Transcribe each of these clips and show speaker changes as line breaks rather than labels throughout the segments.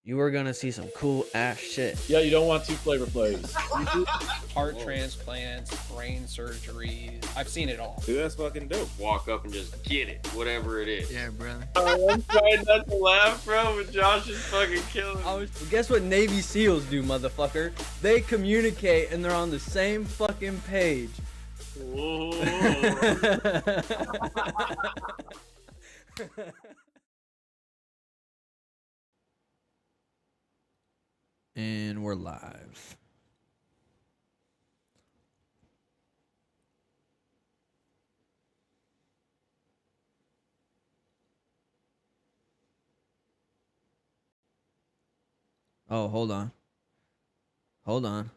you are gonna see some cool ass shit.
Yeah, you don't want two Flavor Flays.
Heart transplants, brain surgeries. I've seen it all.
Dude, that's fucking dope.
Walk up and just get it, whatever it is.
Yeah, brother.
I'm trying not to laugh, bro, but Josh is fucking killing me.
Guess what Navy SEALs do, motherfucker? They communicate and they're on the same fucking page.
Whoa.
And we're live. Oh, hold on. Hold on.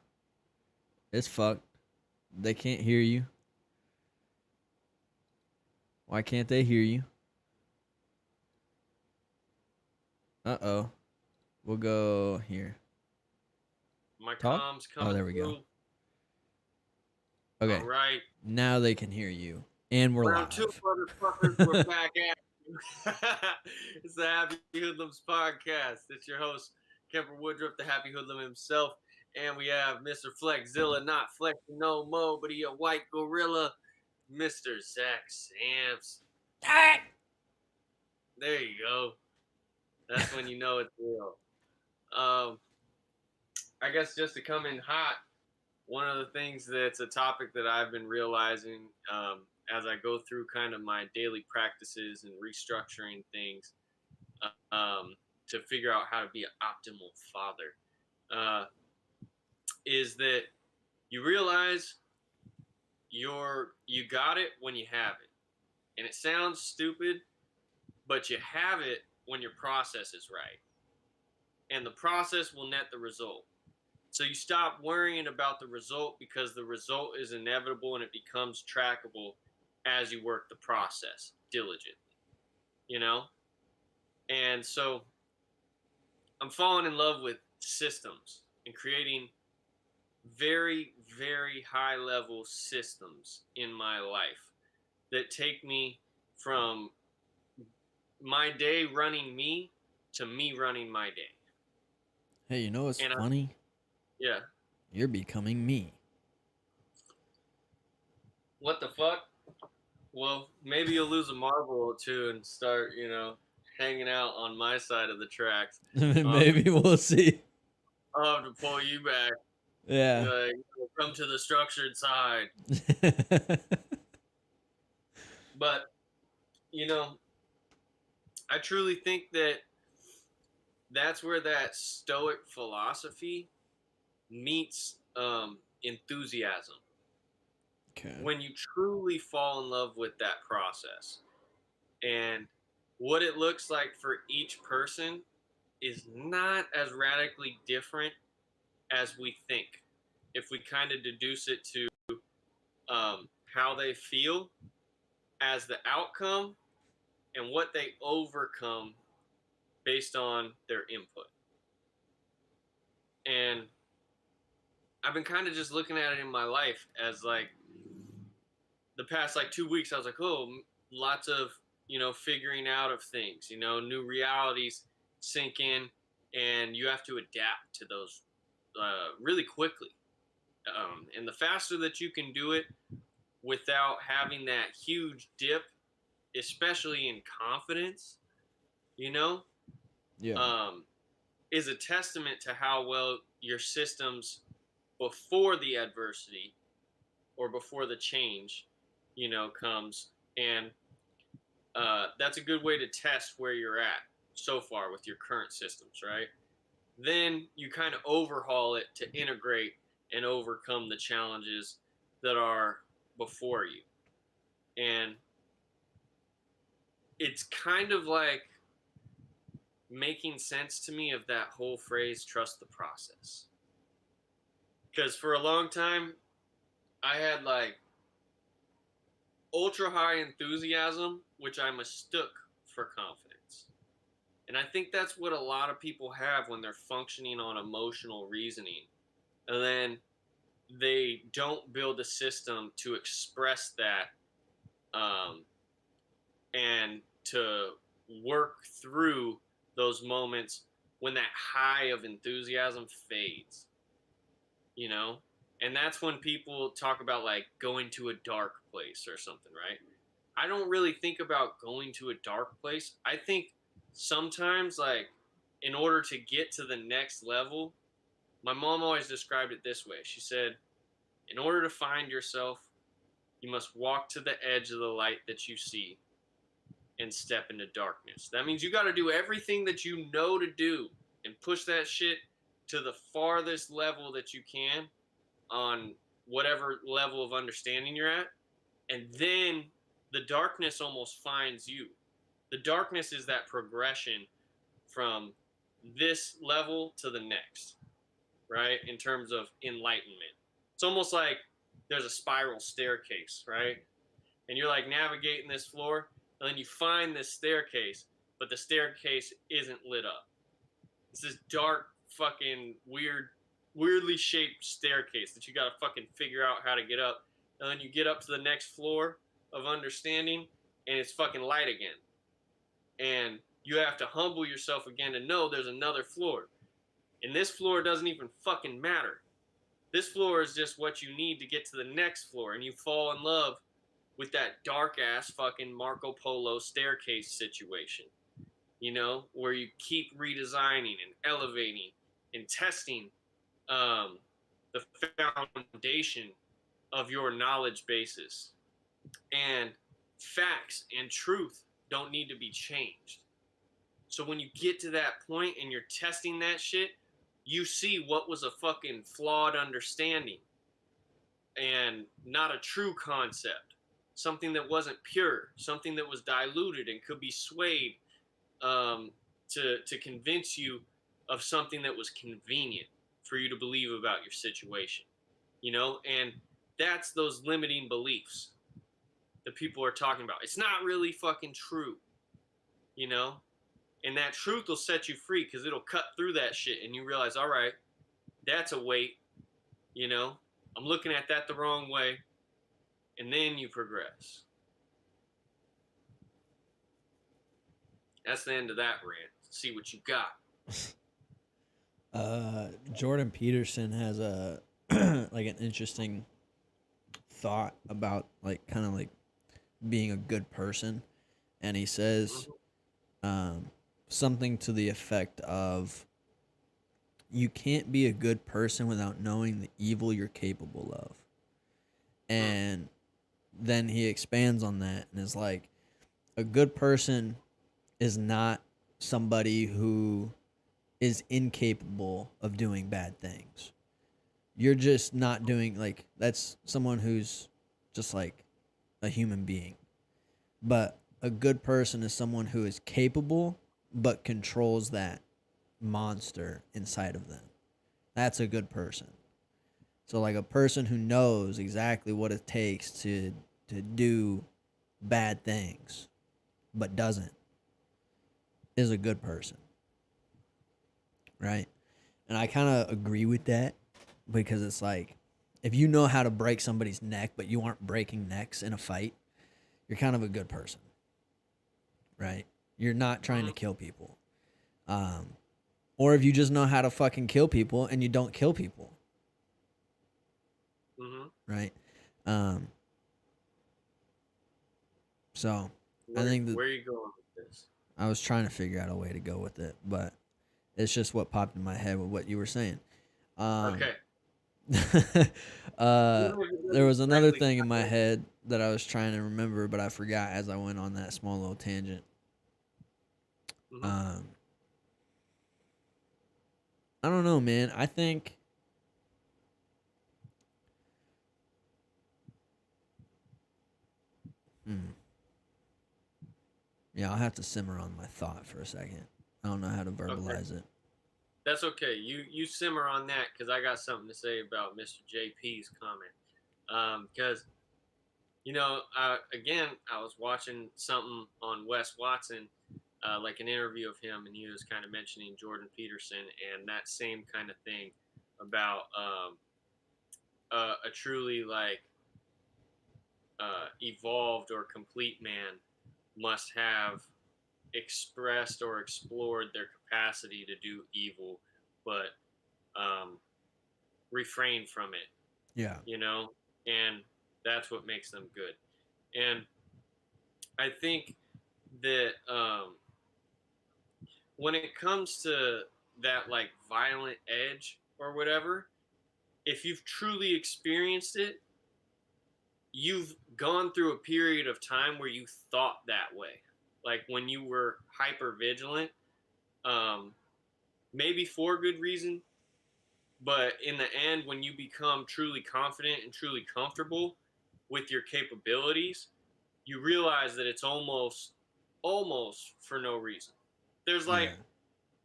It's fucked. They can't hear you. Why can't they hear you? Uh-oh. We'll go here.
My
Talk?
comms coming.
Oh, there we go.
through.
Okay.
All right.
Now they can hear you. And we're
Round
live.
two, motherfuckers. We're back at you. It's the Happy Hoodlums podcast. It's your host, Kemper Woodruff, the Happy Hoodlum himself. And we have Mr. Flexzilla, not flexing no mo, but he a white gorilla, Mr. Zach Samps. There you go. That's when you know it's real. I guess just to come in hot, one of the things that's a topic that I've been realizing as I go through kind of my daily practices and restructuring things to figure out how to be an optimal father is that you realize you got it when you have it. And it sounds stupid, but you have it when your process is right. And the process will net the result. So you stop worrying about the result because the result is inevitable and it becomes trackable as you work the process diligently, you know? And so I'm falling in love with systems and creating very, very high level systems in my life that take me from my day running me to me running my day.
Hey, you know what's funny?
Yeah.
You're becoming me.
What the fuck? Well, maybe you'll lose a marble or two and start, hanging out on my side of the tracks.
Maybe we'll see.
I'll have to pull you back.
Yeah.
Like, come to the structured side. But, I truly think that that's where that stoic philosophy meets enthusiasm.
Okay.
When you truly fall in love with that process. And what it looks like for each person is not as radically different as we think. If we kind of deduce it to how they feel as the outcome and what they overcome based on their input. And I've been kind of just looking at it in my life as like the past 2 weeks, I was like, oh, lots of, figuring out of things, new realities sink in and you have to adapt to those really quickly. And the faster that you can do it without having that huge dip, especially in confidence, is a testament to how well your systems before the adversity or before the change, comes. And that's a good way to test where you're at so far with your current systems, right? Then you kind of overhaul it to integrate and overcome the challenges that are before you. And it's kind of like making sense to me of that whole phrase, trust the process. Because for a long time, I had ultra high enthusiasm, which I mistook for confidence. And I think that's what a lot of people have when they're functioning on emotional reasoning. And then they don't build a system to express that and to work through those moments when that high of enthusiasm fades, you know? And that's when people talk about like going to a dark place or something, right? I don't really think about going to a dark place. I think sometimes, like, in order to get to the next level, my mom always described it this way. She said, in order to find yourself, you must walk to the edge of the light that you see and step into darkness. That means you got to do everything that you know to do and push that shit to the farthest level that you can on whatever level of understanding you're at. And then the darkness almost finds you. The darkness is that progression from this level to the next, right? In terms of enlightenment. It's almost like there's a spiral staircase, right? And you're like navigating this floor, and then you find this staircase, but the staircase isn't lit up. It's this dark, fucking weirdly shaped staircase that you gotta fucking figure out how to get up. And then you get up to the next floor of understanding, and it's fucking light again. And you have to humble yourself again to know there's another floor. And this floor doesn't even fucking matter. This floor is just what you need to get to the next floor, and you fall in love with that dark ass fucking Marco Polo staircase situation, you know, where you keep redesigning and elevating and testing the foundation of your knowledge basis. And facts and truth don't need to be changed. So when you get to that point and you're testing that shit, you see what was a fucking flawed understanding and not a true concept. Something that wasn't pure, something that was diluted and could be swayed to convince you of something that was convenient for you to believe about your situation, you know? And that's those limiting beliefs that people are talking about. It's not really fucking true, you know? And that truth will set you free because it'll cut through that shit and you realize, all right, that's a weight, you know? I'm looking at that the wrong way. And then you progress. That's the end of that rant. See what you got.
Jordan Peterson has a like an interesting thought about like kind of like being a good person, and he says something to the effect of, you can't be a good person without knowing the evil you're capable of. And then he expands on that and is like, a good person is not somebody who is incapable of doing bad things. You're just not doing, like, that's someone who's just like a human being. But a good person is someone who is capable but controls that monster inside of them. That's a good person. So like a person who knows exactly what it takes to do bad things but doesn't is a good person. Right? And I kind of agree with that, because it's like, if you know how to break somebody's neck but you aren't breaking necks in a fight, you're kind of a good person. Right? You're not trying to kill people. Or if you just know how to fucking kill people and you don't kill people. Right? So I think that,
where are you going with this?
I was trying to figure out a way to go with it, but it's just what popped in my head with what you were saying.
Okay.
There was another thing in my head that I was trying to remember, but I forgot as I went on that small little tangent. I don't know, man. I think yeah, I'll have to simmer on my thought for a second. I don't know how to verbalize it.
That's okay. You simmer on that, because I got something to say about Mr. JP's comment. Because, you know, again, I was watching something on Wes Watson, like an interview of him, and he was kind of mentioning Jordan Peterson and that same kind of thing about a truly like evolved or complete man must have expressed or explored their capacity to do evil, but refrain from it,
Yeah.
you know, and that's what makes them good. And I think that when it comes to that like violent edge or whatever, if you've truly experienced it, you've gone through a period of time where you thought that way. Like when you were hyper vigilant, um, maybe for good reason, but in the end, when you become truly confident and truly comfortable with your capabilities, you realize that it's almost for no reason. There's like
Yeah.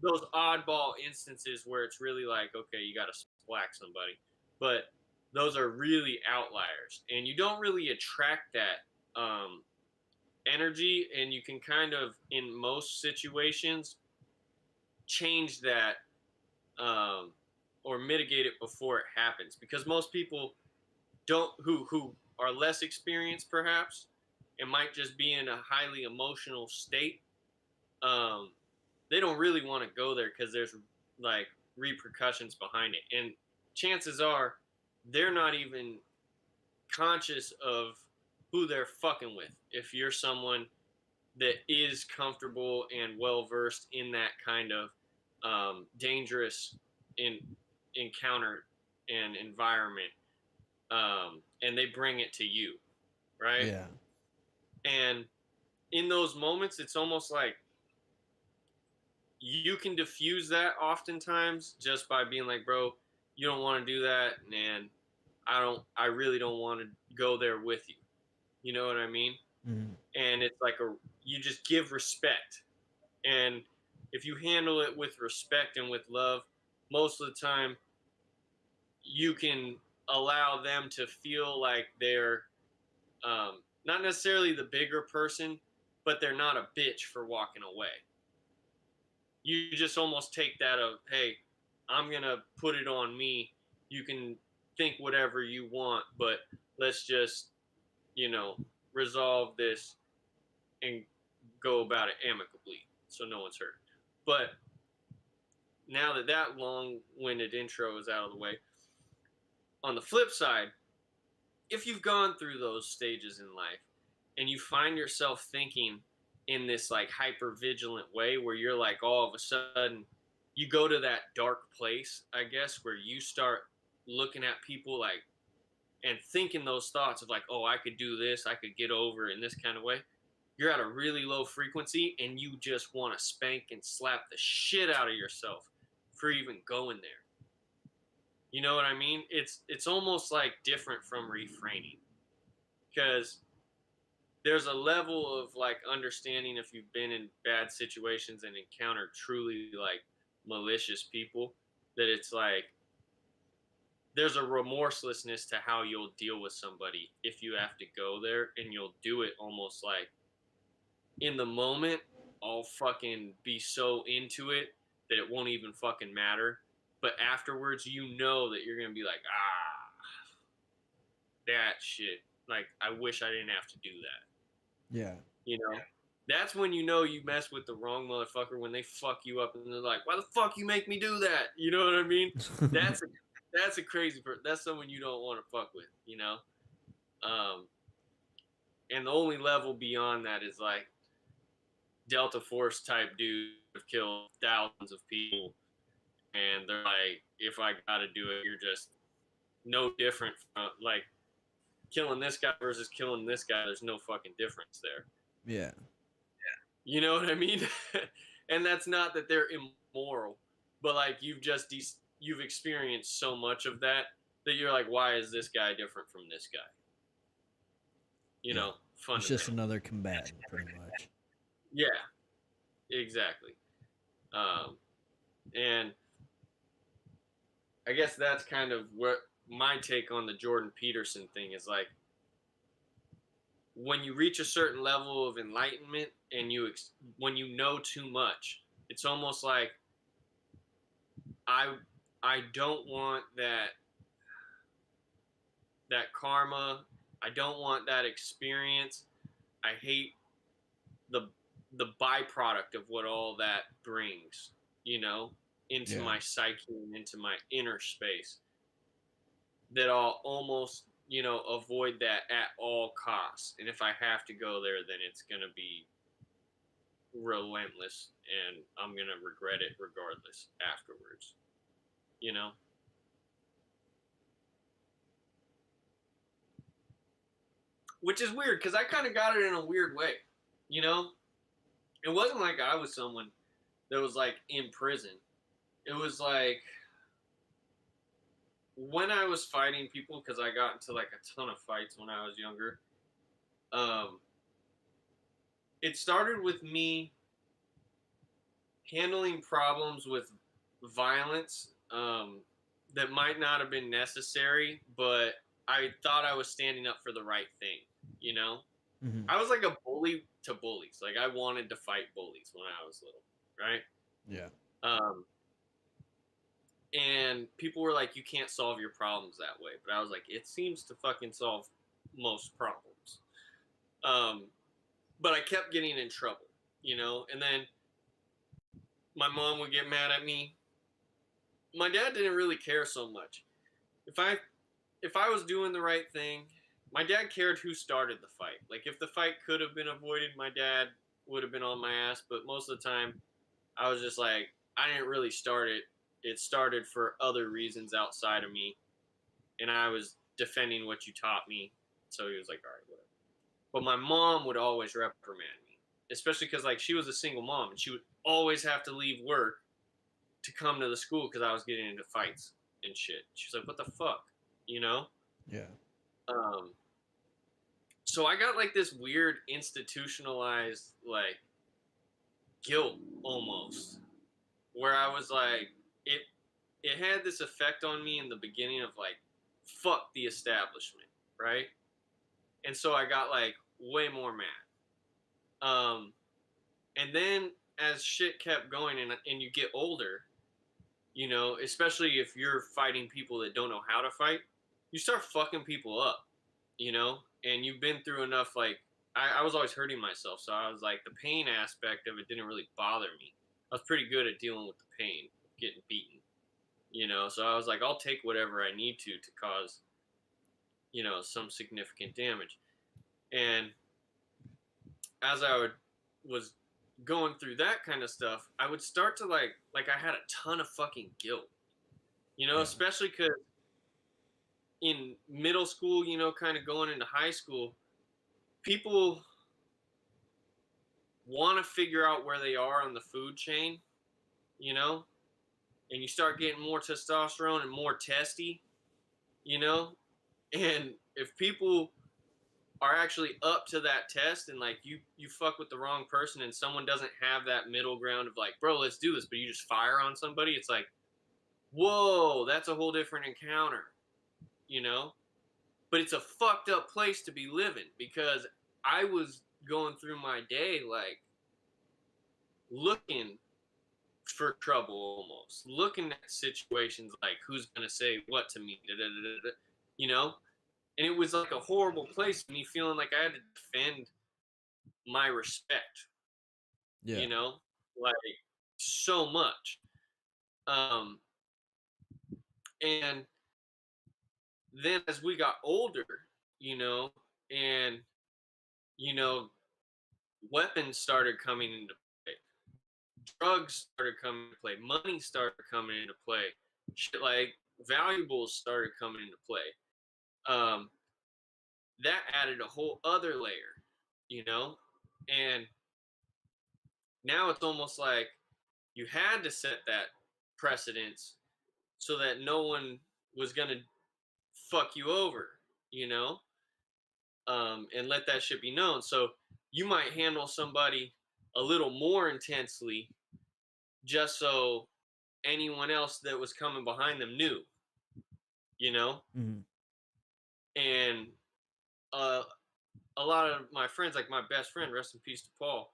those oddball instances where it's really like, okay, you got to whack somebody, but those are really outliers, and you don't really attract that energy, and you can kind of, in most situations, change that um, or mitigate it before it happens, because most people don't who are less experienced perhaps and might just be in a highly emotional state. um, they don't really want to go there because there's like repercussions behind it, and chances are they're not even conscious of who they're fucking with if you're someone that is comfortable and well versed in that kind of dangerous in encounter and environment, and they bring it to you, right?
Yeah.
And in those moments, it's almost like you can diffuse that oftentimes just by being like, bro, you don't want to do that, and I really don't want to go there with you. You know what I mean?
Mm-hmm.
And it's like you just give respect. And if you handle it with respect and with love, most of the time you can allow them to feel like they're not necessarily the bigger person, but they're not a bitch for walking away. You just almost take that of, hey, I'm gonna put it on me. You can think whatever you want, but let's just, you know, resolve this and go about it amicably so no one's hurt. But now that that long-winded intro is out of the way, on the flip side, if you've gone through those stages in life and you find yourself thinking in this like hyper vigilant way where you're like all of a sudden you go to that dark place, I guess, where you start looking at people like and thinking those thoughts of like, oh, I could do this, I could get over it in this kind of way. You're at a really low frequency and you just want to spank and slap the shit out of yourself for even going there. You know what I mean? It's almost like different from refraining, because there's a level of like understanding if you've been in bad situations and encountered truly like malicious people, that it's like there's a remorselessness to how you'll deal with somebody if you have to go there, and you'll do it almost like in the moment. I'll fucking be so into it that it won't even fucking matter. But afterwards, you know that you're gonna be like, that shit. Like, I wish I didn't have to do that.
Yeah.
You know, that's when you know you mess with the wrong motherfucker, when they fuck you up and they're like, "Why the fuck you make me do that?" You know what I mean? That's a crazy person. That's someone you don't want to fuck with. You know, and the only level beyond that is like Delta Force type dudes have killed thousands of people, and they're like, "If I gotta do it, you're just no different from like killing this guy versus killing this guy. There's no fucking difference there."
Yeah.
You know what I mean? And that's not that they're immoral, but like you've experienced so much of that that you're like, why is this guy different from this guy? You
Yeah.
know,
It's just
fundamentally.
another combatant, pretty much.
Yeah, exactly. And I guess that's kind of what my take on the Jordan Peterson thing is like. When you reach a certain level of enlightenment and when you know too much, it's almost like I I don't want that karma. I don't want that experience. I hate the the byproduct of what all that brings. you know, into
Yeah.
my psyche and into my inner space, that I'll almost, you know, avoid that at all costs. And if I have to go there, then it's going to be relentless and I'm going to regret it regardless afterwards, you know? Which is weird because I kind of got it in a weird way, you know? It wasn't like I was someone that was like in prison. It was like when I was fighting people, because I got into like a ton of fights when I was younger. Um, it started with me handling problems with violence that might not have been necessary, but I thought I was standing up for the right thing, you know?
Mm-hmm.
I was like a bully to bullies. Like I wanted to fight bullies when I was little, right?
Yeah.
Um, and people were like, "You can't solve your problems that way," but I was like, "It seems to fucking solve most problems." Um, but I kept getting in trouble, you know. And then my mom would get mad at me. My dad didn't really care so much. If I was doing the right thing, my dad cared who started the fight. Like if the fight could have been avoided, my dad would have been on my ass. But most of the time, I was just like, I didn't really start it. It started for other reasons outside of me, and I was defending what you taught me. So he was like, all right, whatever. But my mom would always reprimand me, especially because like she was a single mom and she would always have to leave work to come to the school because I was getting into fights and shit. She was like, what the fuck, you know?
Yeah.
Um, so I got like this weird institutionalized like guilt almost, where I was like, it had this effect on me in the beginning of like, fuck the establishment, right? And so I got like way more mad. And then as shit kept going and you get older, you know, especially if you're fighting people that don't know how to fight, you start fucking people up, you know, and you've been through enough. Like I was always hurting myself, so I was like, the pain aspect of it didn't really bother me. I was pretty good at dealing with the pain of getting beaten, you know. So I was like, I'll take whatever I need to cause, you know, some significant damage. And as was going through that kind of stuff, I would start to like I had a ton of fucking guilt, you know,
Yeah.
especially because in middle school, you know, kind of going into high school, people want to figure out where they are on the food chain, you know, and you start getting more testosterone and more testy, you know, and if people are actually up to that test and like you fuck with the wrong person and someone doesn't have that middle ground of like, bro, let's do this, but you just fire on somebody, it's like, whoa, that's a whole different encounter, you know. But it's a fucked up place to be living because I was going through my day like looking for trouble, almost looking at situations like who's gonna say what to me, you know. And it was like a horrible place, me feeling like I had to defend my respect,
Yeah.
you know, like so much. Um, and then as we got older, you know, and you know, weapons started coming into play, drugs started coming into play, money started coming into play, shit like valuables started coming into play. Um, that added a whole other layer, you know, and now it's almost like you had to set that precedence so that no one was gonna fuck you over, you know, and let that shit be known. So you might handle somebody a little more intensely just so anyone else that was coming behind them knew, you know.
Mm-hmm.
And uh, a lot of my friends, like my best friend, rest in peace to Paul.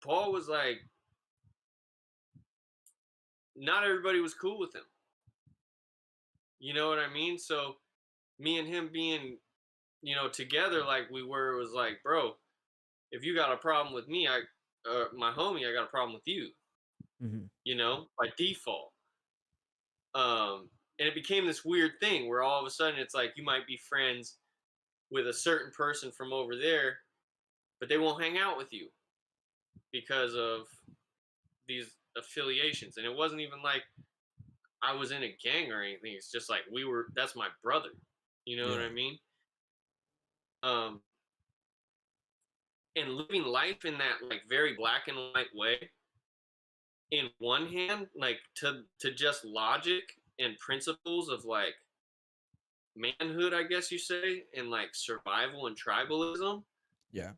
Paul was like, not everybody was cool with him. You know what I mean? So me and him being, you know, together like we were, was like, bro, if you got a problem with me, my homie, I got a problem with you. you know, by default. And it became this weird thing where all of a sudden it's like you might be friends with a certain person from over there, but they won't hang out with you because of these affiliations. And it wasn't even like I was in a gang or anything. It's just like that's my brother. You know what I
Yeah.
mean? Um, and living life in that like very black and white way, in one hand, like to just logic and principles of like manhood, I guess you say, and like survival and tribalism,
Yeah.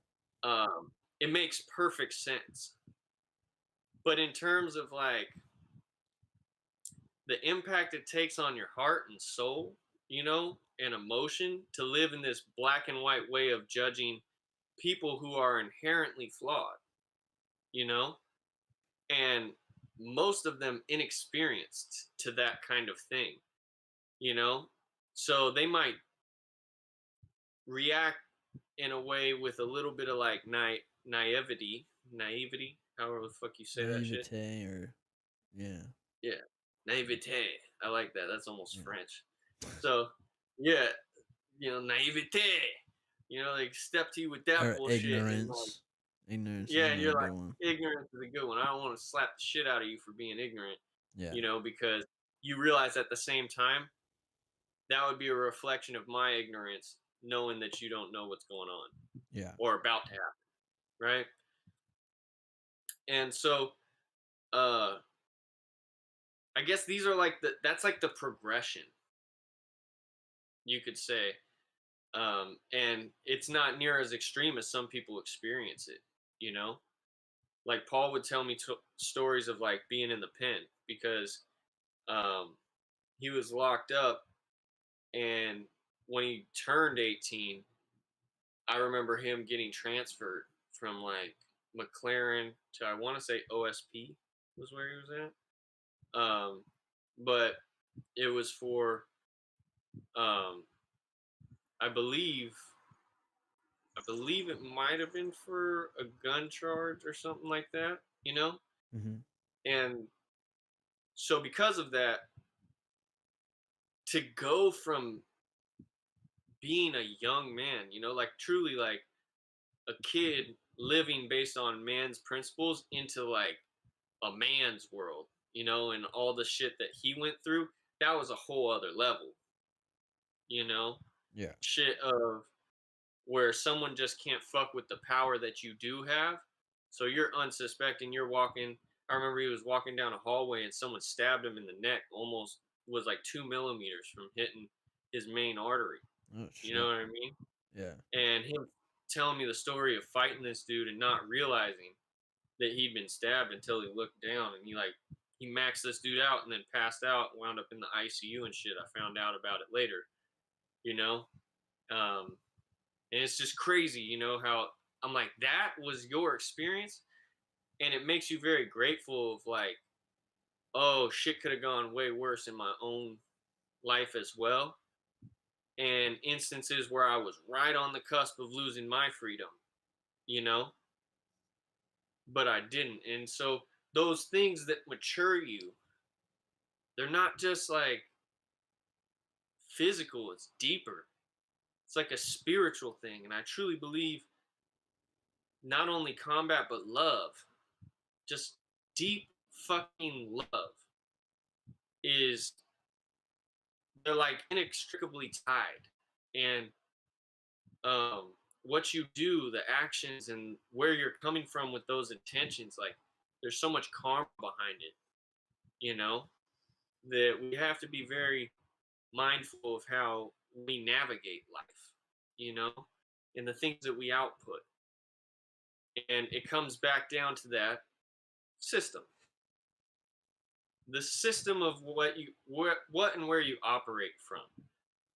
it makes perfect sense. But in terms of like the impact it takes on your heart and soul, you know, and emotion to live in this black and white way of judging people who are inherently flawed, you know, and most of them inexperienced to that kind of thing, you know, so they might react in a way with a little bit of like naivety, however the fuck you say that shit.
Naivete or yeah.
Yeah, naivete. I like that. That's almost
Yeah.
French. So, yeah, you know, naivete. You know, like step to you with that
Or
bullshit, and like,
ignorance. Ignorance is
yeah, and
another
you're like,
good one.
ignorance is a good one. I don't want to slap the shit out of you for being ignorant,
Yeah.
you know, because you realize at the same time that would be a reflection of my ignorance, knowing that you don't know what's going on
Yeah.
or about to happen, right? And so, uh, I guess these are like that's like the progression, you could say. And it's not near as extreme as some people experience it, you know, like Paul would tell me stories of like being in the pen because um, he was locked up, and when he turned 18, I remember him getting transferred from like McLaren to, I want to say, OSP was where he was at. But it was for um, I believe I believe it might have been for a gun charge or something like that, you know?
Mm-hmm.
And so because of that, to go from being a young man, you know, like truly like a kid living based on man's principles into like a man's world, you know, and all the shit that he went through, that was a whole other level, you know?
Yeah.
Shit of where someone just can't fuck with the power that you do have. So you're unsuspecting, you're walking. I remember he was walking down a hallway and someone stabbed him in the neck, almost was like 2 millimeters from hitting his main artery.
Oh
You know
shit.
what I mean?
Yeah.
And him telling me the story of fighting this dude and not realizing that he'd been stabbed until he looked down and he maxed this dude out and then passed out, wound up in the ICU and shit. I found out about it later, you know? Um, and it's just crazy, you know, how I'm like, that was your experience. And it makes you very grateful of like, oh, shit could have gone way worse in my own life as well. And instances where I was right on the cusp of losing my freedom, you know, but I didn't. And so those things that mature you, they're not just like physical, it's deeper. It's like a spiritual thing. And I truly believe not only combat, but love, just deep fucking love is, they're like inextricably tied. And what you do, the actions, and where you're coming from with those intentions, like there's so much karma behind it, you know, that we have to be very mindful of how we navigate life, you know, and the things that we output. And it comes back down to that system, the system of what and where you operate from,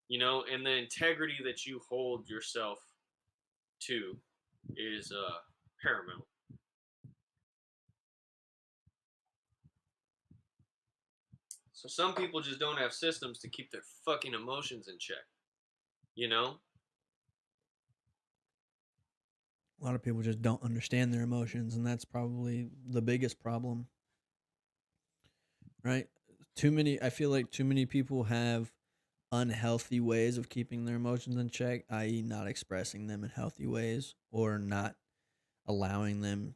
you know, and the integrity that you hold yourself to is paramount. So some people just don't have systems to keep their fucking emotions in check, you know?
A lot of people just don't understand their emotions, and that's probably the biggest problem. right? I feel like too many people have unhealthy ways of keeping their emotions in check, i.e., not expressing them in healthy ways or not allowing them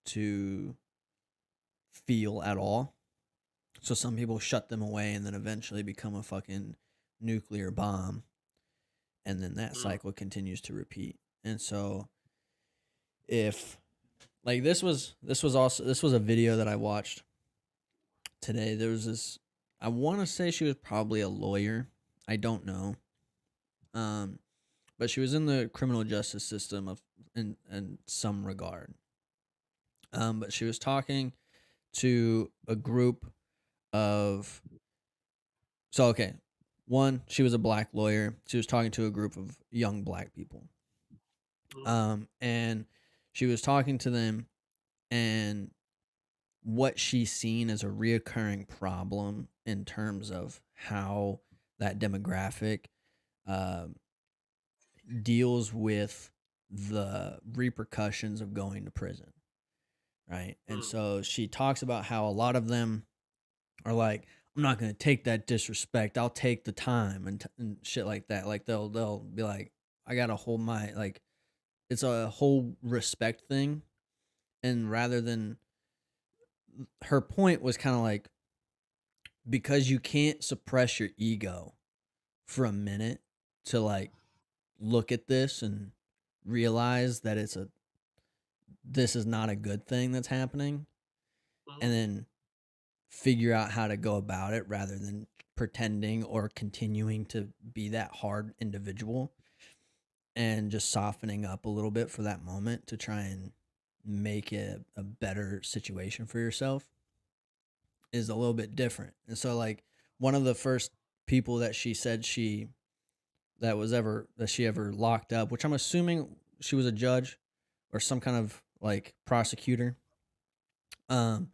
to feel at all. So some people shut them away and then eventually become a fucking nuclear bomb, and then that
Mm.
cycle continues to repeat. And so if like this was a video that I watched today. There was this, I want to say she was probably a lawyer. I don't know. Um but she was in the criminal justice system of in some regard. But she was talking to a group of so okay. One, she was a black lawyer. She was talking to a group of young black people. And she was talking to them, and what she's seen as a reoccurring problem in terms of how that demographic um, deals with the repercussions of going to prison, right? And
Mm.
so she talks about how a lot of them are like, I'm not gonna take that disrespect. I'll take the time and shit like that. Like they'll be like, I gotta hold my like. It's a whole respect thing, and rather than her point was kind of like, because you can't suppress your ego for a minute to like look at this and realize that this is not a good thing that's happening, and then figure out how to go about it rather than pretending or continuing to be that hard individual, and just softening up a little bit for that moment to try and make it a better situation for yourself is a little bit different. And so like one of the first people that she said she ever locked up, which I'm assuming she was a judge or some kind of like prosecutor. Um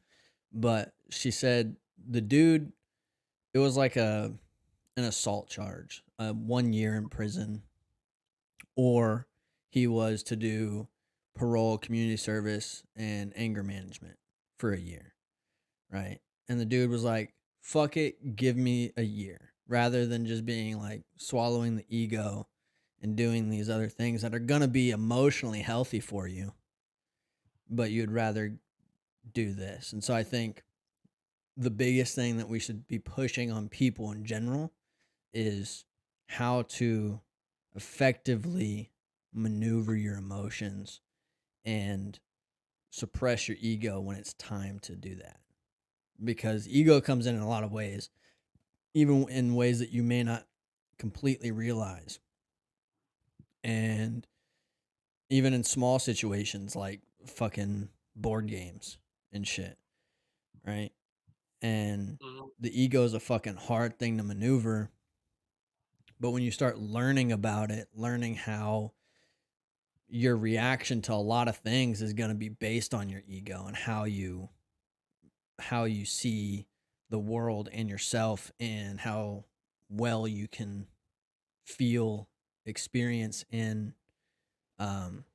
but she said the dude, it was like an assault charge, 1 year in prison, or he was to do parole, community service, and anger management for a year, right? And the dude was like, fuck it, give me a year, rather than just being like swallowing the ego and doing these other things that are going to be emotionally healthy for you, but you'd rather do this. And so I think the biggest thing that we should be pushing on people in general is how to effectively maneuver your emotions and suppress your ego when it's time to do that. Because ego comes in a lot of ways, even in ways that you may not completely realize. And even in small situations like fucking board games and shit, right? And
Mm.
the ego is a fucking hard thing to maneuver. But when you start learning about it, learning how your reaction to a lot of things is going to be based on your ego and how you see the world and yourself, and how well you can feel, experience, and um,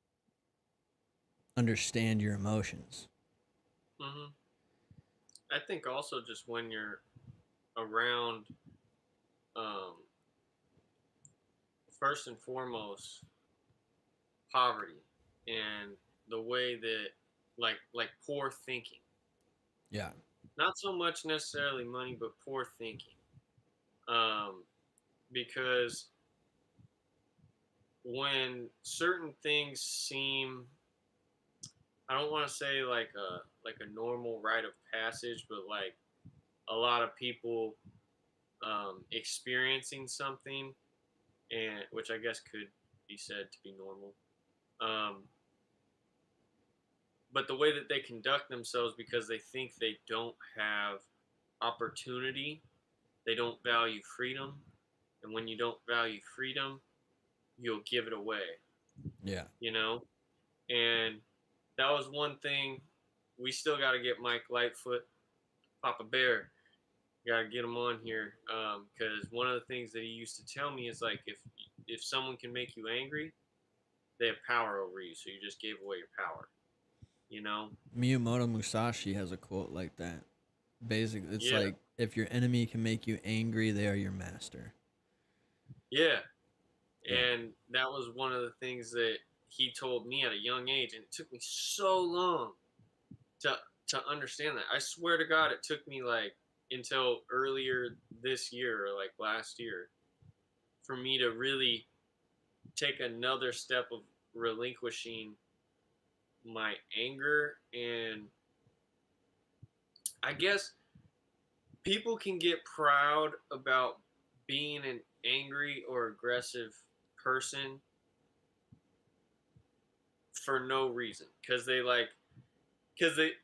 understand your emotions.
Mm-hmm. I think also just when you're around, um, first and foremost, poverty and the way that like poor thinking,
Yeah.
not so much necessarily money, but poor thinking, um, because when certain things seem, I don't want to say like a normal rite of passage, but like a lot of people experiencing something, and which I guess could be said to be normal. Um, but the way that they conduct themselves because they think they don't have opportunity, they don't value freedom, and when you don't value freedom, you'll give it away,
Yeah.
you know? And that was one thing. We still got to get Mike Lightfoot, Papa Bear, got to get him on here, because one of the things that he used to tell me is like if someone can make you angry, they have power over you, so you just gave away your power, you know?
Miyamoto Musashi has a quote like that. Basically, it's
Yeah.
like if your enemy can make you angry, they are your master.
Yeah.
Yeah.
And that was one of the things that he told me at a young age, and it took me so long to to understand that. I swear to God, it took me like until earlier this year or like last year for me to really take another step of relinquishing my anger. And I guess people can get proud about being an angry or aggressive person for no reason, because they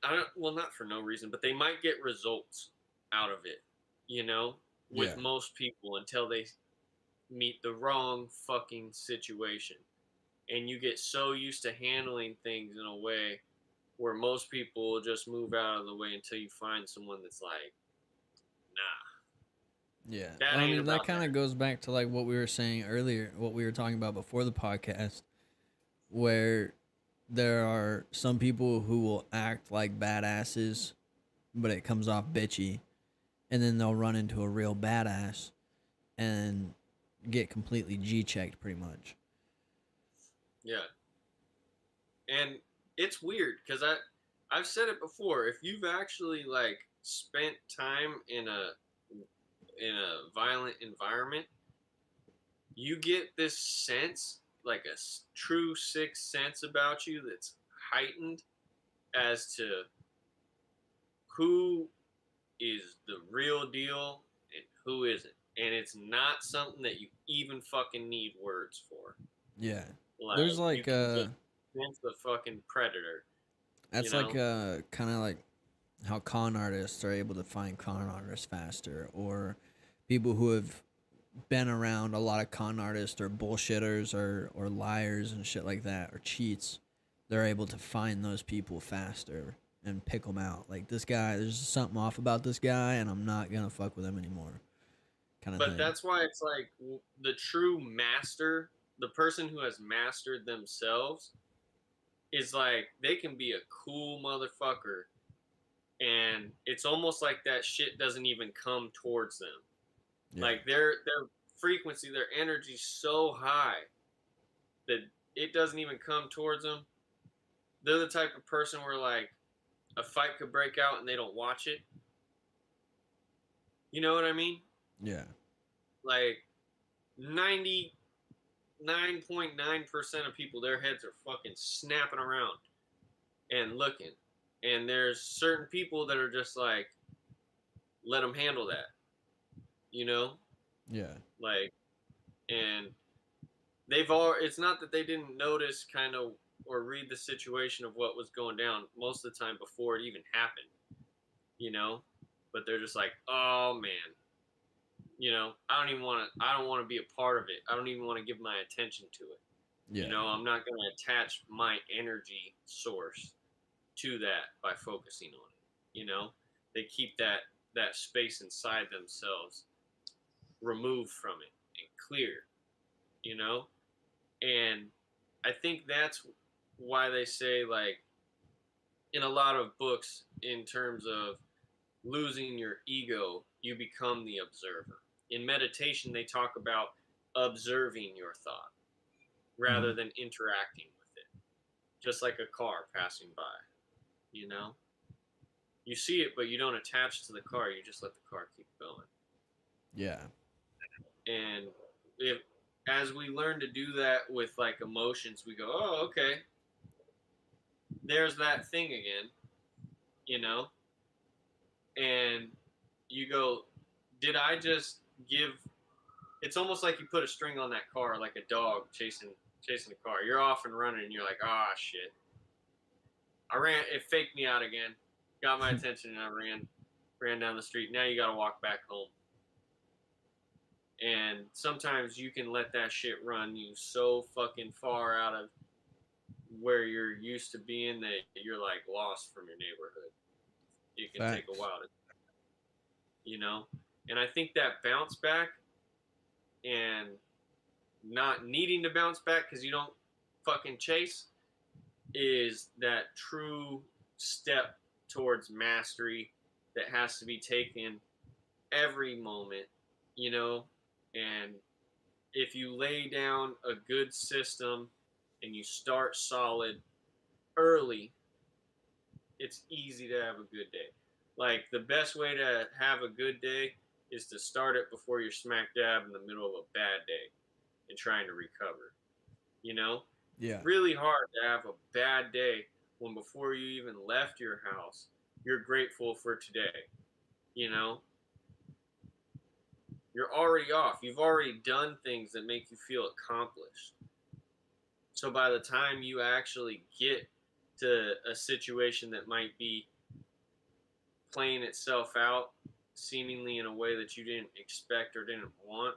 I don't well, not for no reason, but they might get results out of it, you know, with
Yeah.
most people until they meet the wrong fucking situation. And you get so used to handling things in a way where most people will just move out of the way until you find someone that's like, nah,
Yeah.
that
Well, I
ain't
mean, that
about
kind
that.
of goes back to like what we were saying earlier, what we were talking about before the podcast, where there are some people who will act like badasses, but it comes off bitchy, and then they'll run into a real badass and get completely G checked pretty much.
Yeah. And it's weird because I've said it before. If you've actually like spent time in a violent environment, you get this sense, like a true sixth sense about you that's heightened as to who is the real deal and who isn't. And it's not something that you even fucking need words for.
Yeah.
Like
There's
you
like
can just sense the fucking predator, you
that's like
know?
kind of like how con artists are able to find con artists faster, or people who have been around a lot of con artists or bullshitters or liars and shit like that, or cheats. They're able to find those people faster and pick them out. Like, this guy, there's something off about this guy, and I'm not gonna fuck with him anymore, kind of
But
thing.
that's why it's like the true master, the person who has mastered themselves, is like they can be a cool motherfucker, and it's almost like that shit doesn't even come towards them.
Yeah.
Like their frequency, their energy's so high that it doesn't even come towards them. They're the type of person where like a fight could break out and they don't watch it. You know what I mean?
Yeah.
Like 99.9% of people, their heads are fucking snapping around and looking. And there's certain people that are just like, let them handle that, you know?
Yeah.
Like, and they've all, it's not that they didn't notice kind of or read the situation of what was going down most of the time before it even happened, you know? But they're just like, oh man, you know, I don't want to be a part of it. I don't even want to give my attention to it.
Yeah.
You know, I'm not going to attach my energy source to that by focusing on it. You know, they keep that space inside themselves removed from it and clear. You know, and I think that's why they say, like, in a lot of books, in terms of losing your ego, you become the observer. In meditation, they talk about observing your thought rather than interacting with it, just like a car passing by. You know, you see it, but you don't attach to the car. You just let the car keep going.
Yeah.
And if, as we learn to do that with like emotions, we go, oh, okay, there's that thing again, you know, and you go, did I just give? It's almost like you put a string on that car, like a dog chasing a car. You're off and running, and you're like, ah, shit. I ran. It faked me out again. Got my attention, and I ran down the street. Now you got to walk back home. And sometimes you can let that shit run you so fucking far out of where you're used to being that you're like lost from your neighborhood. It can take a
Facts.
while to, you know. And I think that bounce back and not needing to bounce back because you don't fucking chase is that true step towards mastery that has to be taken every moment, you know, and if you lay down a good system and you start solid early, it's easy to have a good day. Like the best way to have a good day is to start it before you're smack dab in the middle of a bad day and trying to recover. You know,
Yeah.
really hard to have a bad day when before you even left your house, you're grateful for today. You know, you're already off. You've already done things that make you feel accomplished. So by the time you actually get to a situation that might be playing itself out seemingly in a way that you didn't expect or didn't want,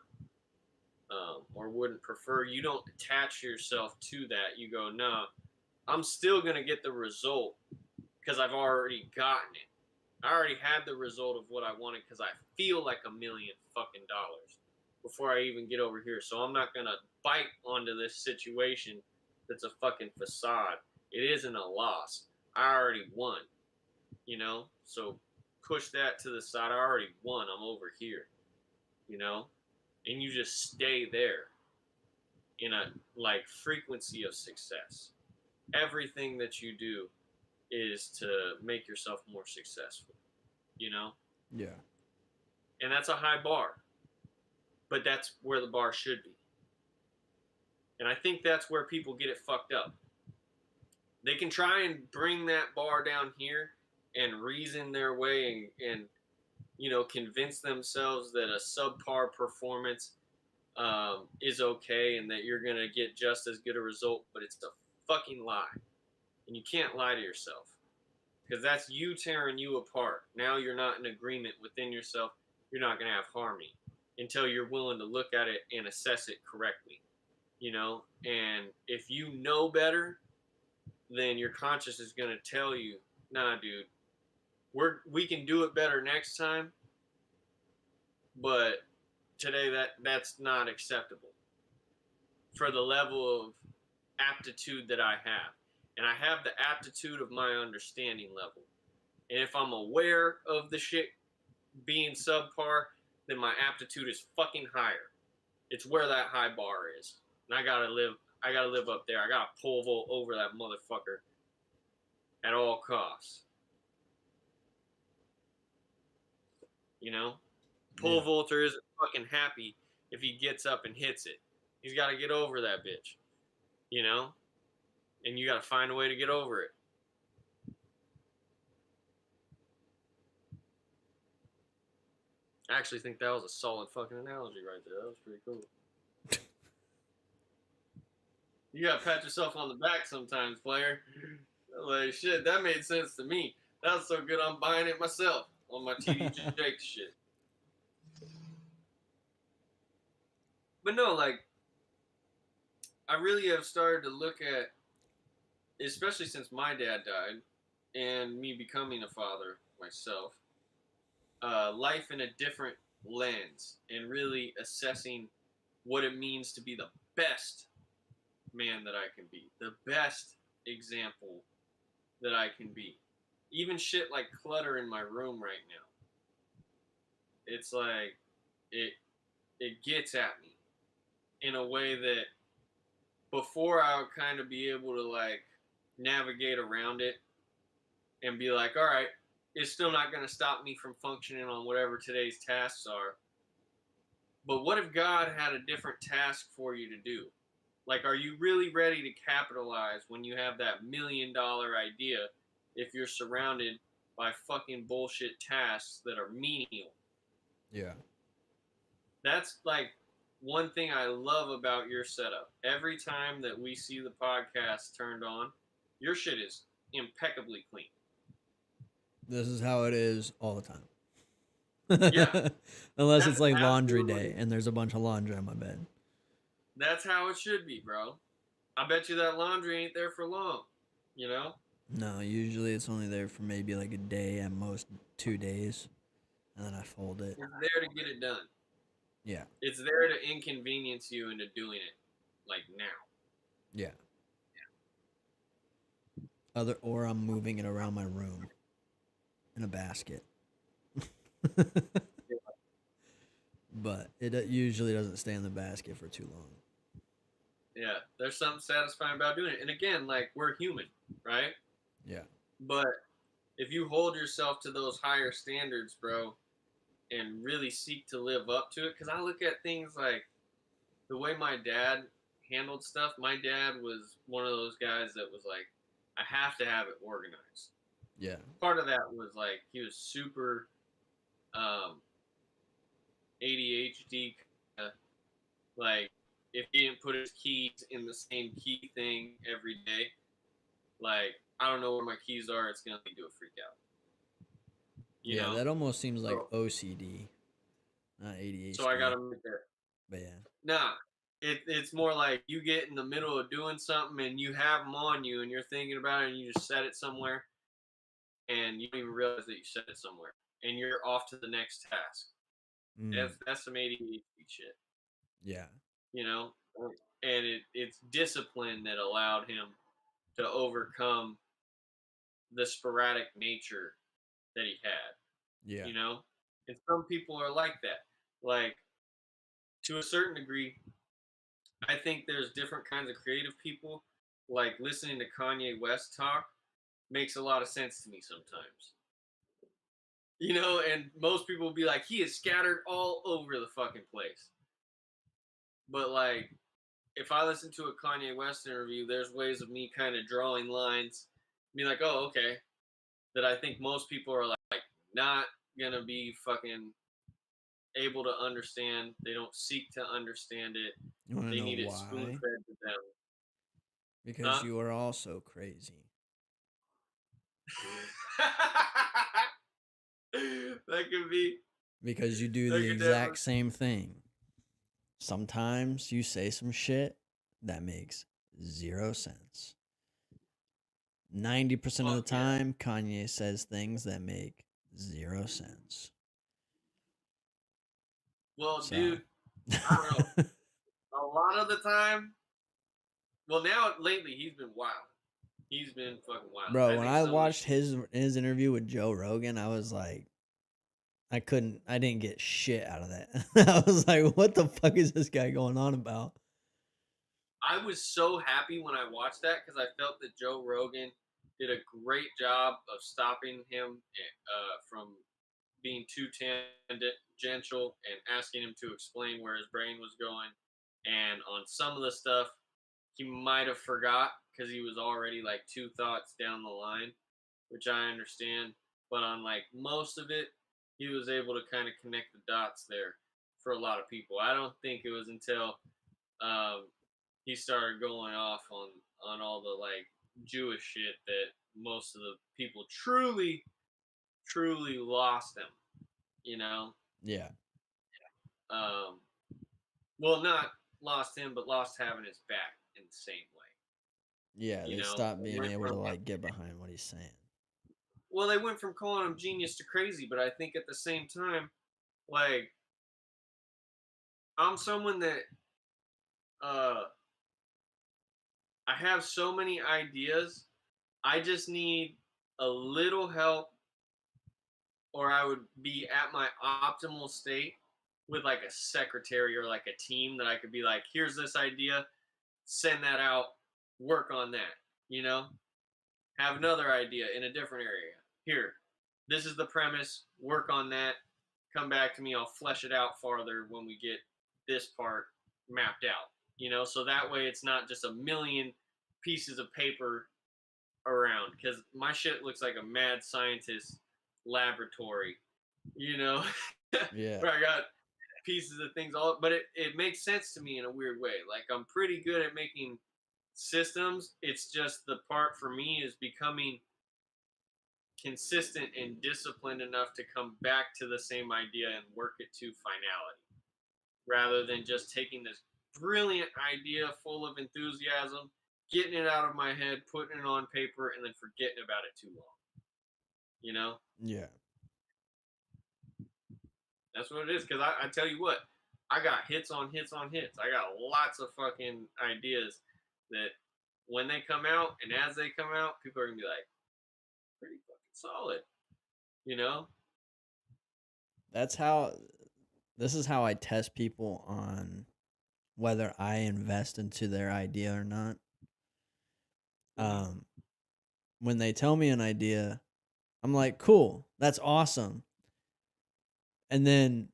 or wouldn't prefer, you don't attach yourself to that. You go, no, I'm still going to get the result because I've already gotten it. I already had the result of what I wanted because I feel like $1 million fucking dollars before I even get over here. So I'm not going to bite onto this situation that's a fucking facade. It isn't a loss. I already won, you know? So push that to the side. I already won. I'm over here, you know? And you just stay there in a like frequency of success. Everything that you do is to make yourself more successful, you know?
Yeah.
And that's a high bar, but that's where the bar should be. And I think that's where people get it fucked up. They can try and bring that bar down here and reason their way and you know, convince themselves that a subpar performance is okay and that you're going to get just as good a result, but it's a fucking lie. And you can't lie to yourself because that's you tearing you apart. Now you're not in agreement within yourself. You're not going to have harmony until you're willing to look at it and assess it correctly, you know? And if you know better, then your conscience is going to tell you, nah, dude, we can do it better next time, but today that's not acceptable for the level of aptitude that I have. And I have the aptitude of my understanding level. And if I'm aware of the shit being subpar, then my aptitude is fucking higher. It's where that high bar is. And I gotta live up there. I gotta pole vault over that motherfucker at all costs. You know? Pole vaulter isn't fucking happy if he gets up and hits it. He's gotta get over that bitch. You know? And you gotta find a way to get over it. I actually think that was a solid fucking analogy right there. That was pretty cool. You gotta pat yourself on the back sometimes, player. Like, shit, that made sense to me. That was so good I'm buying it myself on my TD Jake shit. But no, like, I really have started to look at, especially since my dad died and me becoming a father myself, life in a different lens and really assessing what it means to be the best man that I can be, the best example that I can be. Even shit like clutter in my room right now. It's like it gets at me in a way that before I would kind of be able to like navigate around it and be like, all right, it's still not going to stop me from functioning on whatever today's tasks are. But what if God had a different task for you to do? Like, are you really ready to capitalize when you have that $1 million idea if you're surrounded by fucking bullshit tasks that are menial?
Yeah.
That's like one thing I love about your setup. Every time that we see the podcast turned on, your shit is impeccably clean.
This is how it is all the time.
Yeah.
Unless
That's
it's like laundry
absolutely-
day and there's a bunch of laundry on my bed.
That's how it should be, bro. I bet you that laundry ain't there for long, you know?
No, usually it's only there for maybe like a day, at most 2 days, and then I fold it.
It's there to get it done.
Yeah.
It's there to inconvenience you into doing it, like now.
Yeah. Or I'm moving it around my room in a basket. But it usually doesn't stay in the basket for too long.
Yeah, there's something satisfying about doing it. And again, like we're human, right?
Yeah.
But if you hold yourself to those higher standards, bro, and really seek to live up to it, because I look at things like the way my dad handled stuff. My dad was one of those guys that was like, I have to have it organized.
Yeah.
Part of that was like he was super um, ADHD, like if he didn't put his keys in the same key thing every day, like I don't know where my keys are, it's gonna lead to a freak out. You
Yeah,
know?
that almost seems like
So,
OCD, not
so I
ADHD.
gotta make that.
But yeah.
Nah, it's more like you get in the middle of doing something and you have them on you and you're thinking about it and you just set it somewhere and you don't even realize that you set it somewhere and you're off to the next task.
Mm,
That's some ADHD shit,
yeah.
you know? And it's discipline that allowed him to overcome the sporadic nature that he had,
Yeah.
you know? And some people are like that. Like, to a certain degree, I think there's different kinds of creative people. Like, listening to Kanye West talk makes a lot of sense to me sometimes. You know, and most people will be like, he is scattered all over the fucking place. But, like, if I listen to a Kanye West interview, there's ways of me kind of drawing lines, be like, oh, okay, that I think most people are like not gonna be fucking able to understand. They don't seek to understand it.
You want to
They
know
need it spoon
why?
fed to them.
Because
Huh?
you are also crazy.
That could be.
Because you do
That
the
could definitely.
exact same thing. Sometimes you say some shit that makes zero sense. 90% of the
Fuck yeah.
time, Kanye says things that make zero sense.
Well,
So,
dude, I don't know. A lot of the time. Well, now lately he's been wild. He's been fucking wild.
bro,
I
when
think
I
some of the
watched
shit.
his interview with Joe Rogan, I was like, I didn't get shit out of that. I was like, what the fuck is this guy going on about?
I was so happy when I watched that because I felt that Joe Rogan did a great job of stopping him from being too tangential and asking him to explain where his brain was going. And on some of the stuff, he might have forgot because he was already like two thoughts down the line, which I understand. But on like most of it, he was able to kind of connect the dots there for a lot of people. I don't think it was until um, he started going off on all the like Jewish shit that most of the people truly lost him. You know,
Yeah.
um, well, not lost him, but lost having his back in the same way.
Yeah,
You
they
know,
stopped
they
being
went
able to
from
like get behind what he's saying.
well, they went from calling him genius to crazy, but I think at the same time, like I'm someone that uh I have so many ideas. I just need a little help or I would be at my optimal state with like a secretary or like a team that I could be like, here's this idea, send that out, work on that, you know? Have another idea in a different area. Here, this is the premise, work on that, come back to me, I'll flesh it out farther when we get this part mapped out, you know? So that way it's not just a million pieces of paper around because my shit looks like a mad scientist laboratory, you know,
Yeah.
where I got pieces of things all, but it makes sense to me in a weird way. Like I'm pretty good at making systems. It's just the part for me is becoming consistent and disciplined enough to come back to the same idea and work it to finality rather than just taking this brilliant idea full of enthusiasm, getting it out of my head, putting it on paper, and then forgetting about it too long. You know,
Yeah.
that's what it is. Because I tell you what, I got hits on hits on hits. I got lots of fucking ideas that when they come out and as they come out, people are gonna be like, pretty fucking solid. You know,
That's how. This is how I test people on whether I invest into their idea or not. Um, when they tell me an idea, I'm like, cool, that's awesome. And then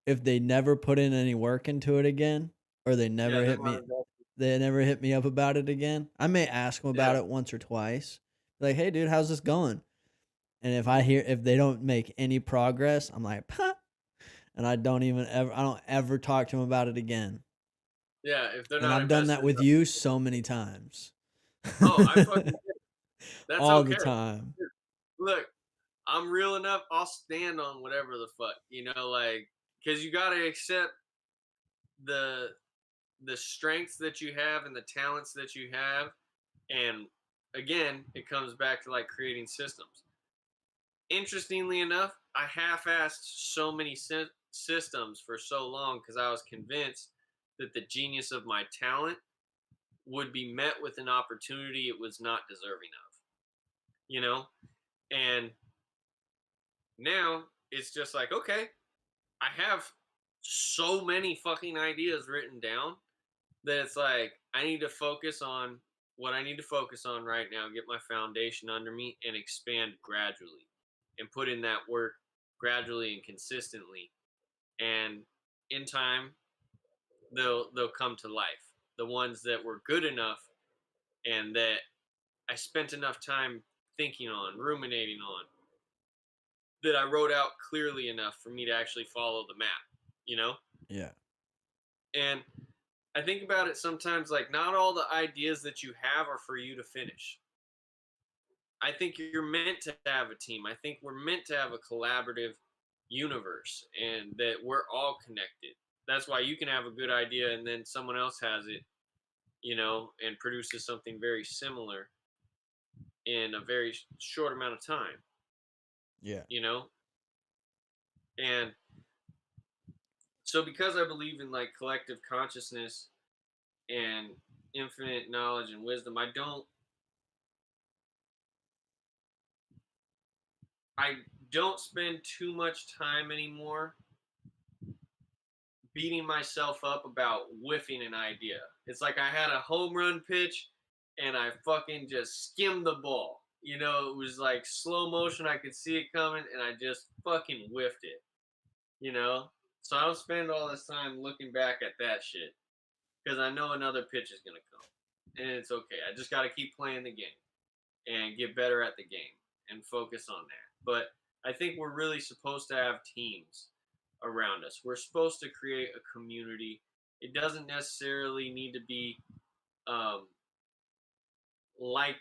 if they never put in any work into it again, or
Yeah, they're not invested.
they never hit me up about it again, I may ask them about
Yeah.
it once or twice. Like, hey, dude, how's this going? And if they don't make any progress, I'm like, "Huh," and I don't ever talk to them about it again.
Yeah, if they're
And
not
I've done that
invested
with
enough.
you so many times.
Oh, I fucking get it. That's
All the
okay.
time.
Look, I'm real enough. I'll stand on whatever the fuck, like, because you gotta accept the the strengths that you have and the talents that you have, and again, it comes back to like creating systems. Interestingly enough, I half-assed so many systems for so long because I was convinced that the genius of my talent would be met with an opportunity it was not deserving of, you know? And now it's just like, okay, I have so many fucking ideas written down that it's like I need to focus on what I need to focus on right now, get my foundation under me and expand gradually and put in that work gradually and consistently. And in time they'll come to life. The ones that were good enough and that I spent enough time thinking on, ruminating on, that I wrote out clearly enough for me to actually follow the map, you know?
Yeah.
And I think about it sometimes like not all the ideas that you have are for you to finish. I think you're meant to have a team. I think we're meant to have a collaborative universe and that we're all connected. That's why you can have a good idea and then someone else has it, and produces something very similar in a very short amount of time,
Yeah.
you know? And so because I believe in like collective consciousness and infinite knowledge and wisdom, I don't spend too much time anymore beating myself up about whiffing an idea. It's like I had a home run pitch and I fucking just skimmed the ball. It was like slow motion. I could see it coming and I just fucking whiffed it, you know? So I don't spend all this time looking back at that shit because I know another pitch is going to come. And it's okay. I just got to keep playing the game and get better at the game and focus on that. But I think we're really supposed to have teams around us. We're supposed to create a community. It doesn't necessarily need to be um, like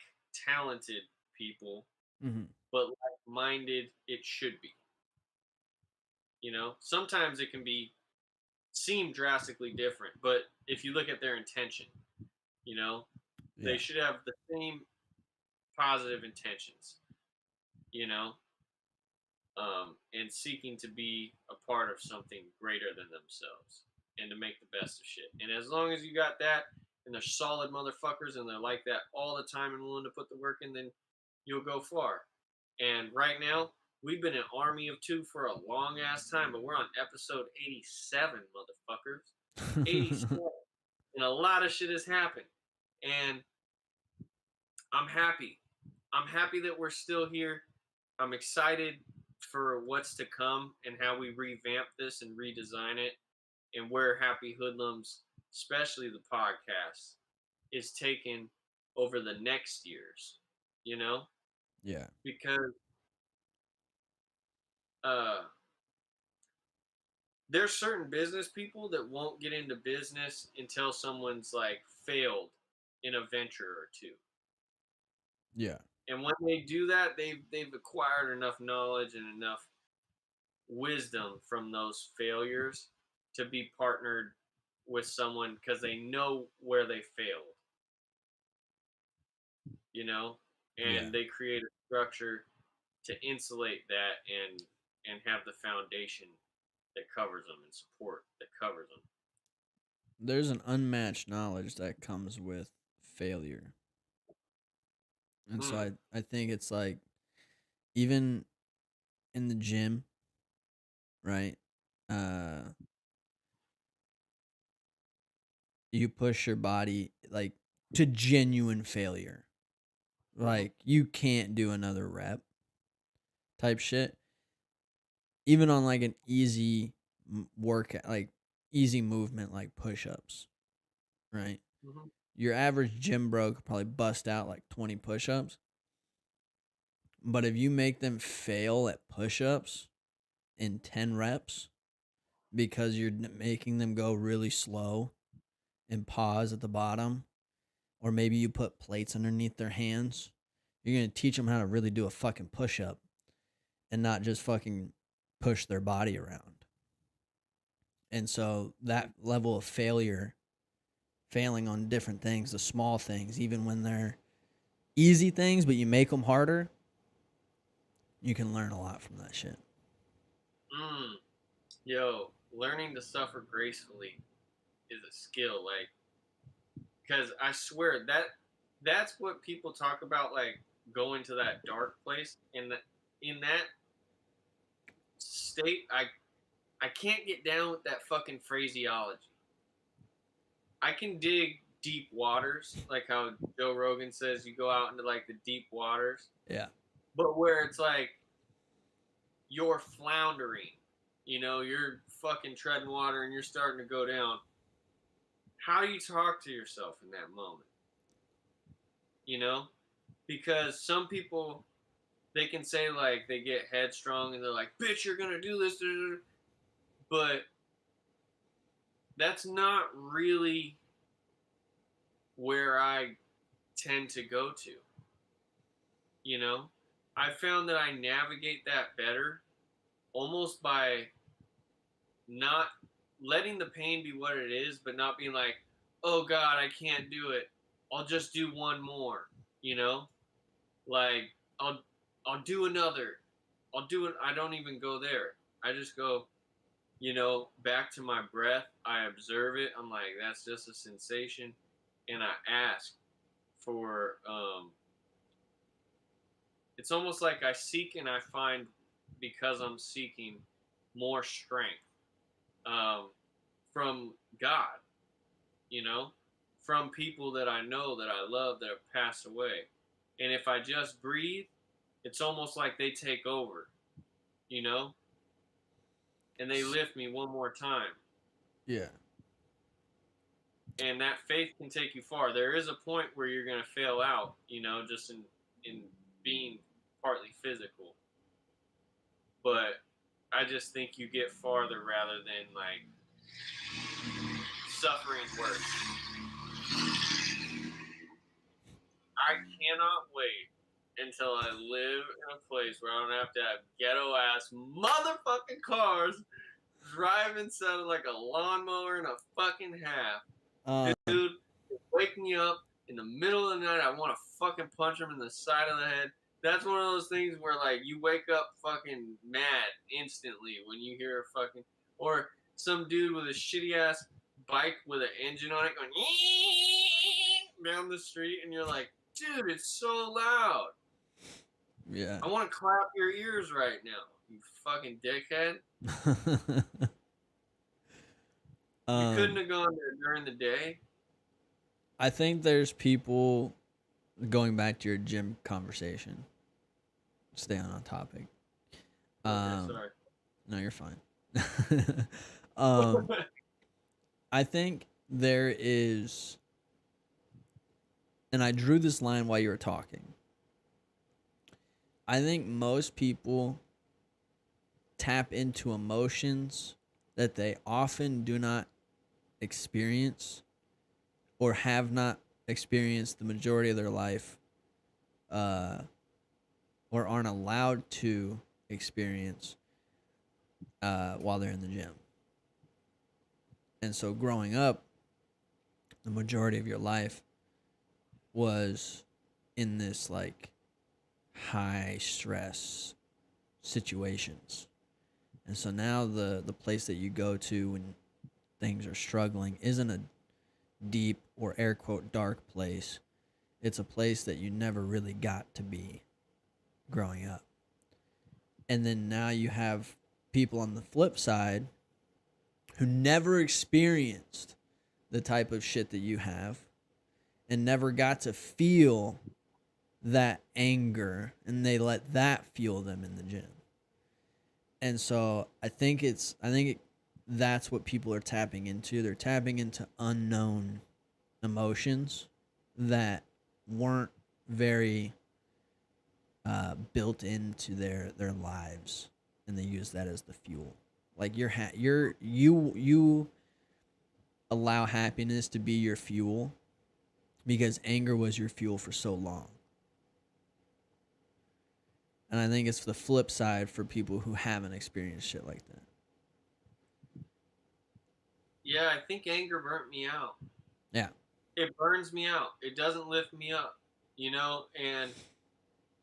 talented people,
Hmm.
but like minded it should be. Sometimes it can be seem drastically different, but if you look at their intention, you know, they
Yeah.
should have the same positive intentions, you know, and seeking to be a part of something greater than themselves and to make the best of shit. And as long as you got that and they're solid motherfuckers and they're like that all the time and willing to put the work in, then you'll go far. And right now, we've been an army of two for a long ass time, but we're on episode 87, motherfuckers. 87. And a lot of shit has happened. And I'm happy. I'm happy that we're still here. I'm excited for what's to come and how we revamp this and redesign it and where Happy Hoodlums, especially the podcast, is taken over the next years,
Yeah.
because uh, there's certain business people that won't get into business until someone's like failed in a venture or two.
Yeah.
And when they do that, they've acquired enough knowledge and enough wisdom from those failures to be partnered with someone because they know where they failed, you know,
Yeah.
and they create a structure to insulate that and have the foundation that covers them and support that covers them.
There's an unmatched knowledge that comes with failure. And so
Mm,
I think it's like even in the gym, right? You push your body like to genuine failure. Like you can't do another rep type shit. Even on like an easy work, like easy movement, like push-ups, right?
Mm-hmm.
Your average gym bro could probably bust out like 20 push-ups. But if you make them fail at push-ups in 10 reps because you're making them go really slow and pause at the bottom, or maybe you put plates underneath their hands, you're going to teach them how to really do a fucking push-up and not just fucking push their body around. And so that level of failing on different things, the small things, even when they're easy things, but you make them harder, you can learn a lot from that shit.
Yo, learning to suffer gracefully is a skill. Like, because I swear that's what people talk about, like going to that dark place. And in that state, I can't get down with that fucking phraseology. I can dig deep waters, like how Joe Rogan says you go out into like the deep waters.
Yeah.
But where it's like you're floundering, you're fucking treading water and you're starting to go down. How do you talk to yourself in that moment? Because some people, they can say like they get headstrong and they're like, bitch, you're gonna do this, but that's not really where I tend to go to. I found that I navigate that better almost by not letting the pain be what it is, but not being like, oh God, I can't do it. I'll just do one more, like I'll do another. I'll do it. I don't even go there. I just go, back to my breath. I observe it. I'm like, that's just a sensation. And I ask for, it's almost like I seek and I find, because I'm seeking more strength from God, from people that I know, that I love, that have passed away. And if I just breathe, it's almost like they take over, and they lift me one more time.
Yeah.
And that faith can take you far. There is a point where you're going to fail out, just in being partly physical. But I just think you get farther rather than like suffering worse. I cannot wait until I live in a place where I don't have to have ghetto ass motherfucking cars driving sounding like a lawnmower and a fucking half. Dude, wake me up in the middle of the night. I want to fucking punch him in the side of the head. That's one of those things where like you wake up fucking mad instantly when you hear a fucking, or some dude with a shitty ass bike with an engine on it going down the street, and you're like, dude, it's so loud.
Yeah.
I want to clap your ears right now, you fucking dickhead. You couldn't have gone there during the day.
I think there's people, going back to your gym conversation, stay on topic.
Okay, sorry.
No, you're fine. I think there is, and I drew this line while you were talking. I think most people tap into emotions that they often do not experience or have not experienced the majority of their life, or aren't allowed to experience while they're in the gym. And so growing up, the majority of your life was in this like high stress situations. And so now the place that you go to when things are struggling isn't a deep or air quote dark place. It's a place that you never really got to be growing up. And then now you have people on the flip side who never experienced the type of shit that you have and never got to feel that anger, and they let that fuel them in the gym. And so I think that's what people are tapping into. They're tapping into unknown emotions that weren't very built into their lives, and they use that as the fuel. Like you allow happiness to be your fuel because anger was your fuel for so long. And I think it's the flip side for people who haven't experienced shit like that.
Yeah, I think anger burnt me out.
Yeah.
It burns me out. It doesn't lift me up, you know? And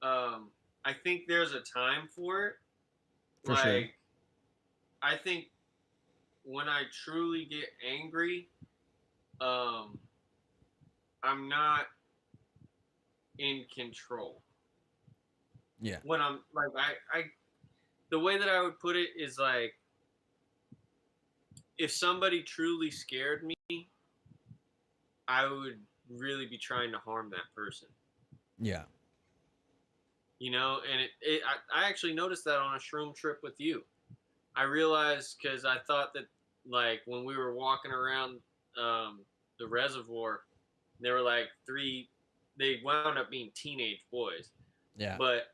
I think there's a time for it.
For sure.
I think when I truly get angry, um, I'm not in control.
Yeah.
When I'm like, the way that I would put it is like, if somebody truly scared me, I would really be trying to harm that person.
Yeah.
You know, and I actually noticed that on a shroom trip with you. I realized because I thought that, like, when we were walking around the reservoir, there were like they wound up being teenage boys.
Yeah.
But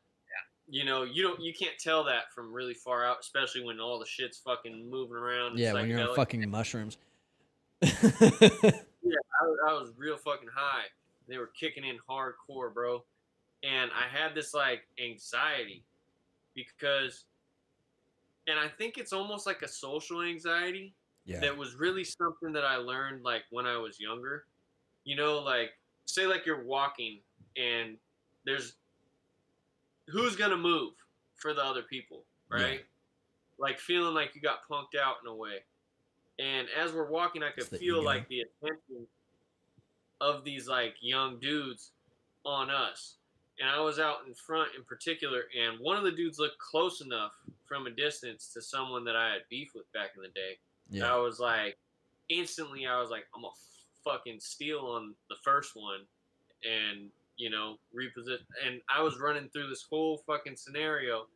you know, you can't tell that from really far out, especially when all the shit's fucking moving around. And
Yeah, when you're on
psychedelic.
fucking mushrooms.
Yeah, I was real fucking high. They were kicking in hardcore, bro. And I had this like anxiety because, and I think it's almost like a social anxiety
Yeah.
that was really something that I learned like when I was younger. You know, like say like you're walking and there's who's gonna move for the other people, right?
Yeah.
Like feeling like you got punked out in a way. And as we're walking, I could
It's the
feel
ego.
like the attention of these like young dudes on us. And I was out in front in particular, and one of the dudes looked close enough from a distance to someone that I had beef with back in the day.
Yeah.
I was like, instantly, I was like, I'm gonna fucking steal on the first one, and you know, reposition. And I was running through this whole fucking scenario,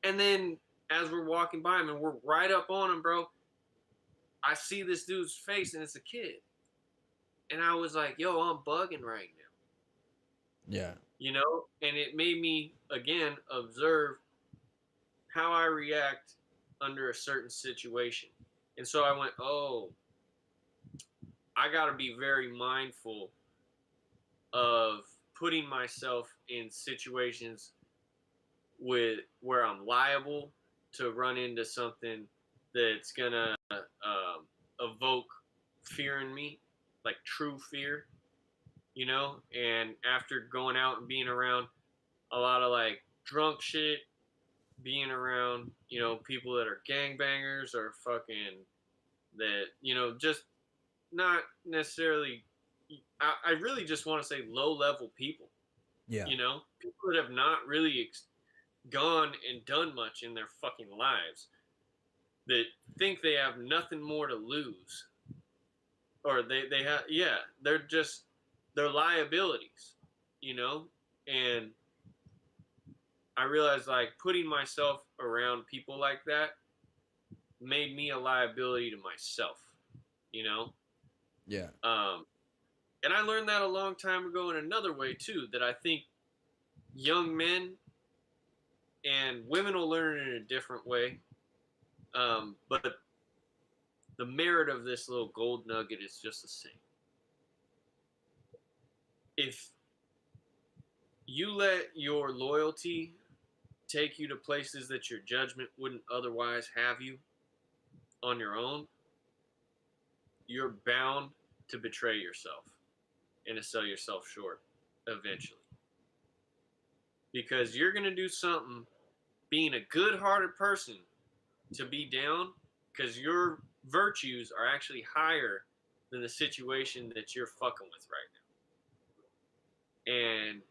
and then as we're walking by him, and we're right up on him, bro, I see this dude's face, and it's a kid, and I was like, yo, I'm bugging right now.
Yeah.
You know, and it made me again observe how I react under a certain situation. And so I went, oh, I got to be very mindful of putting myself in situations where I'm liable to run into something that's gonna evoke fear in me, like true fear, you know. And after going out and being around a lot of like drunk shit, being around, you know, people that are gangbangers or fucking that, you know, just not necessarily, I really just want to say low level people,
Yeah.
you know, people that have not really gone and done much in their fucking lives that think they have nothing more to lose. Or they have, yeah, they're liabilities, you know? And I realized like putting myself around people like that made me a liability to myself, you know?
Yeah.
And I learned that a long time ago in another way too, that I think young men and women will learn it in a different way. But the merit of this little gold nugget is just the same. If you let your loyalty take you to places that your judgment wouldn't otherwise have you on your own, you're bound to betray yourself and to sell yourself short eventually. Because you're going to do something being a good hearted person to be down because your virtues are actually higher than the situation that you're fucking with right now. And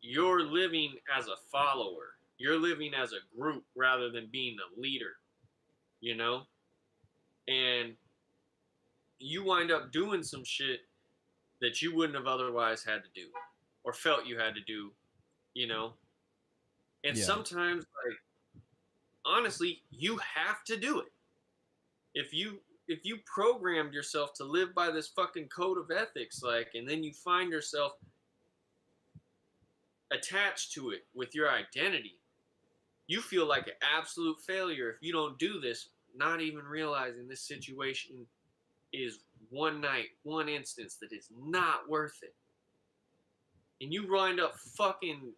you're living as a follower, you're living as a group rather than being a leader. you know? And you wind up doing some shit that you wouldn't have otherwise had to do or felt you had to do, you know? And
Yeah.
sometimes, like, honestly, you have to do it. If you programmed yourself to live by this fucking code of ethics, like, and then you find yourself attached to it with your identity, you feel like an absolute failure if you don't do this, not even realizing this situation is one night, one instance that is not worth it. And you wind up fucking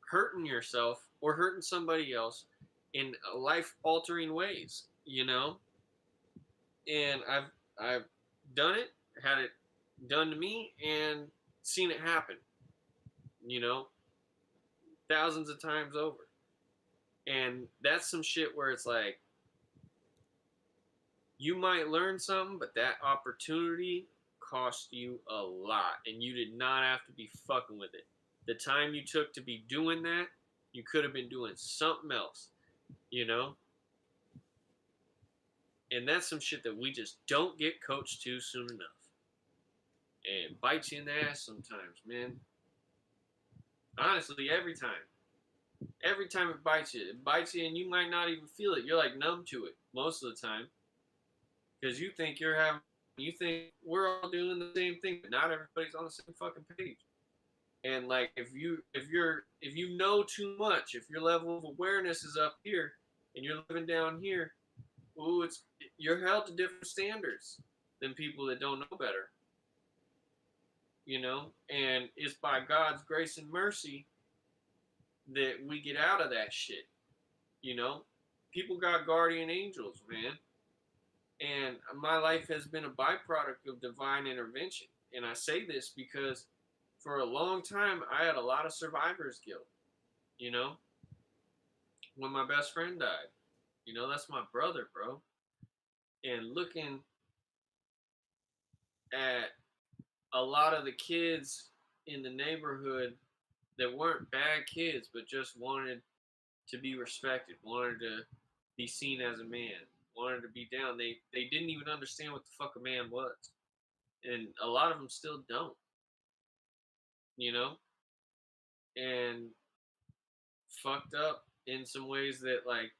hurting yourself or hurting somebody else in life altering ways, you know? And I've done it, had it done to me, and seen it happen, you know, thousands of times over. And that's some shit where it's like, you might learn something, but that opportunity cost you a lot, and you did not have to be fucking with it. The time you took to be doing that, you could have been doing something else, you know? And that's some shit that we just don't get coached to soon enough. And it bites you in the ass sometimes, man. Honestly, every time. Every time it bites you, and you might not even feel it. You're like numb to it most of the time. Because you think we're all doing the same thing, but not everybody's on the same fucking page. And like, if you know too much, if your level of awareness is up here and you're living down here, ooh, you're held to different standards than people that don't know better. You know, and it's by God's grace and mercy that we get out of that shit. You know, people got guardian angels, man. And my life has been a byproduct of divine intervention. And I say this because for a long time, I had a lot of survivor's guilt. You know, when my best friend died, you know, that's my brother, bro. And looking at a lot of the kids in the neighborhood that weren't bad kids, but just wanted to be respected, wanted to be seen as a man, wanted to be down. They didn't even understand what the fuck a man was, and a lot of them still don't, you know, and fucked up in some ways that, like,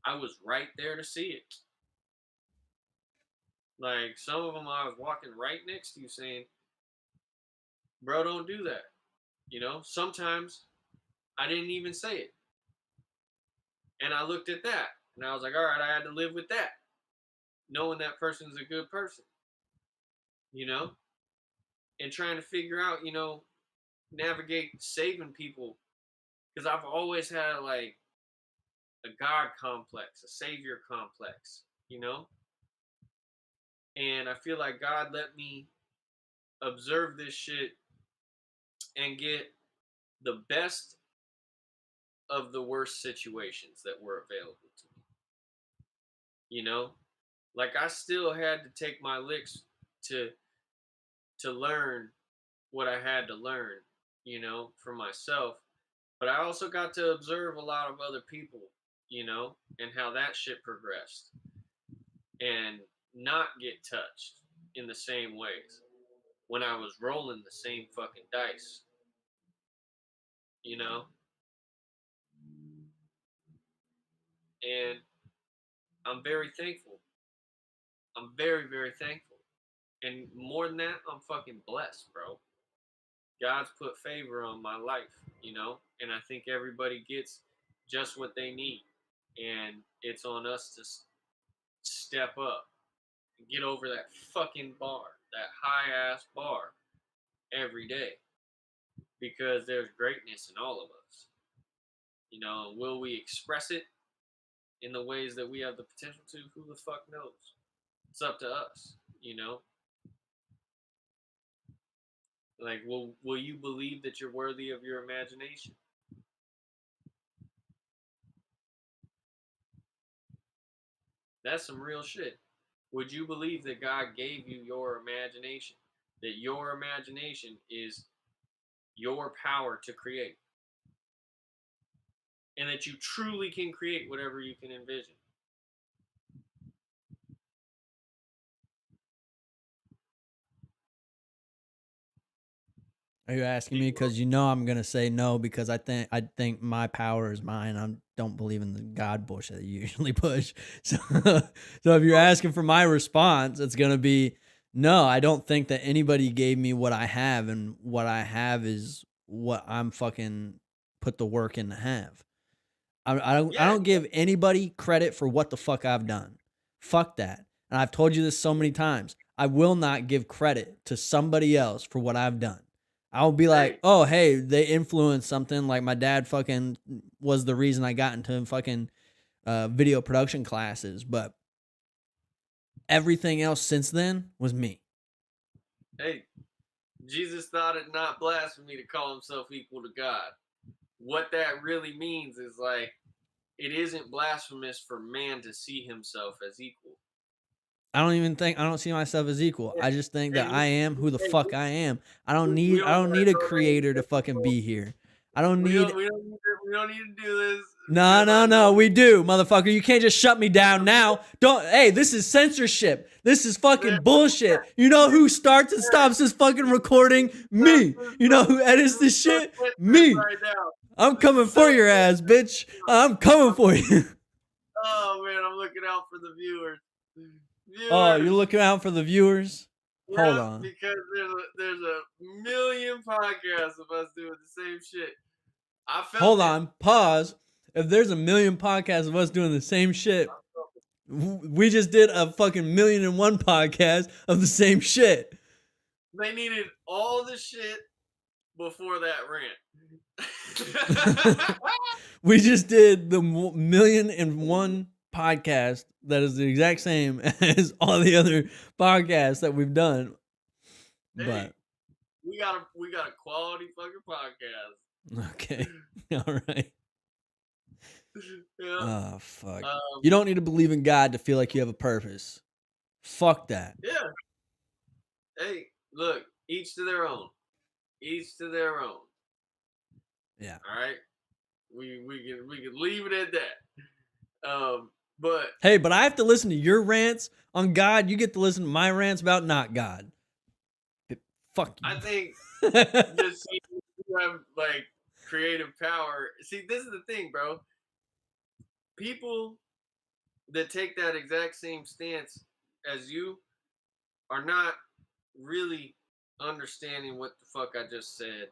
I was right there to see it. Like, some of them I was walking right next to you saying, bro, don't do that. You know, sometimes I didn't even say it. And I looked at that and I was like, all right, I had to live with that, knowing that person's a good person, you know, and trying to figure out, you know, navigate saving people. Because I've always had like a God complex, a savior complex, you know, and I feel like God let me observe this shit and get the best of the worst situations that were available to me. You know, like I still had to take my licks to learn what I had to learn, you know, for myself. But I also got to observe a lot of other people, you know, and how that shit progressed and not get touched in the same ways when I was rolling the same fucking dice, you know? And I'm very thankful. I'm very, very thankful. And more than that, I'm fucking blessed, bro. God's put favor on my life, you know? And I think everybody gets just what they need. And it's on us to step up and get over that fucking bar, that high ass bar every day. Because there's greatness in all of us. You know, will we express it in the ways that we have the potential to? Who the fuck knows? It's up to us, you know? Like, will you believe that you're worthy of your imagination? That's some real shit. Would you believe that God gave you your imagination? That your imagination is your power to create? And that you truly can create whatever you can envision?
Are you asking me because you know I'm gonna say no because I think my power is mine. I don't believe in the God bullshit that you usually push. So, so if you're asking for my response, it's gonna be no. I don't think that anybody gave me what I have, and what I have is what I'm fucking put the work in to have. I don't give anybody credit for what the fuck I've done. Fuck that. And I've told you this so many times. I will not give credit to somebody else for what I've done. I'll be like, oh, hey, they influenced something. Like my dad fucking was the reason I got into fucking video production classes. But everything else since then was me.
Hey, Jesus thought it not blasphemy to call himself equal to God. What that really means is like, it isn't blasphemous for man to see himself as equal.
I don't see myself as equal. I just think that I am who the
Hey,
fuck I am. I don't
we
need a creator to fucking be here. I don't need.
We don't need to do this.
No, we do, motherfucker. You can't just shut me down now. Hey, this is censorship. This is fucking bullshit. You know who starts and stops this fucking recording? Me. You know who edits this shit? Me. I'm coming for your ass, bitch. I'm coming for you.
Oh man, I'm looking out for the viewers.
Oh, you're looking out for the viewers?
Yeah,
Hold on.
because there's a million podcasts of us doing the same shit.
Hold on. Pause. If there's a million podcasts of us doing the same shit, we just did a fucking 1,000,001 podcast of the same shit.
They needed all the shit before that rant.
We just did the 1,000,001 podcast that is the exact same as all the other podcasts that we've done.
Hey,
but
we got a quality fucking podcast.
Okay. All right.
Yeah.
Oh fuck. You don't need to believe in God to feel like you have a purpose. Fuck that.
Yeah. Hey, look, each to their own. Each to their own.
Yeah.
All right. We can leave it at that. But
hey, but I have to listen to your rants on God. You get to listen to my rants about not God. Fuck you.
I think just you have like creative power. See, this is the thing, bro. People that take that exact same stance as you are not really understanding what the fuck I just said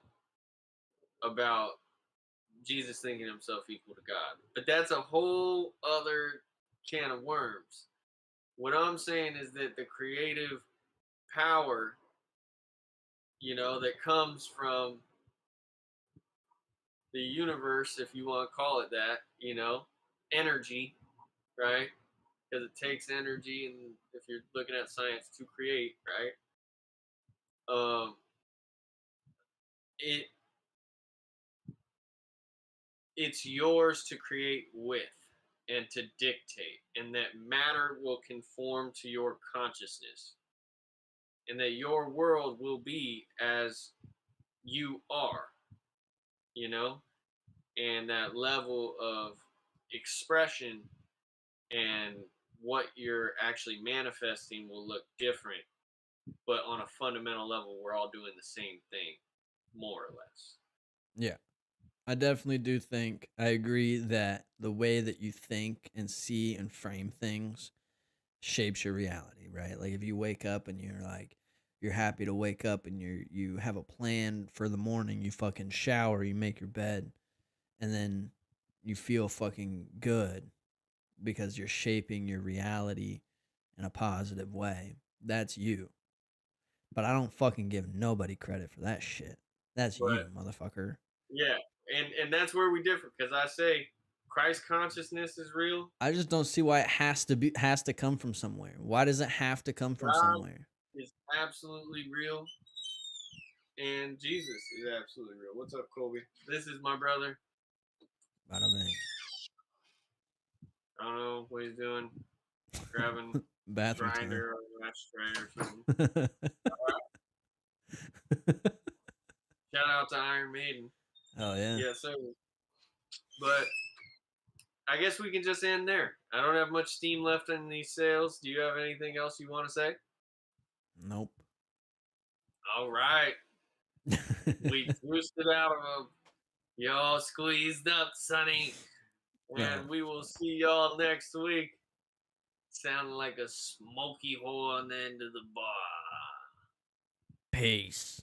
about Jesus thinking himself equal to God. But that's a whole other can of worms. What I'm saying is that the creative power, that comes from the universe, if you want to call it that, energy, right? Because it takes energy, and if you're looking at science, to create, right? It's yours to create with and to dictate, and that matter will conform to your consciousness, and that your world will be as you are, and that level of expression and what you're actually manifesting will look different, but on a fundamental level, we're all doing the same thing, more or less.
Yeah. I definitely do think, I agree that the way that you think and see and frame things shapes your reality, right? Like if you wake up and you're happy to wake up and you have a plan for the morning, you fucking shower, you make your bed, and then you feel fucking good because you're shaping your reality in a positive way. That's you. But I don't fucking give nobody credit for that shit. That's you, motherfucker.
Yeah, and that's where we differ, because I say Christ consciousness is real.
I just don't see why it has to come from somewhere. Why does it have to come from somewhere?
It's absolutely real, and Jesus is absolutely real. What's up, Colby? This is my brother.
Bada bing.
I don't know what he's doing. Grabbing
bathroom
grinder or ashtray or something. Shout out to Iron Maiden.
Oh yeah.
Yeah, so, but I guess we can just end there. I don't have much steam left in these sales. Do you have anything else you want to say?
Nope.
All right. We juiced it out of them. Y'all squeezed up, Sonny. And we will see y'all next week. Sounding like a smoky hole on the end of the bar.
Peace.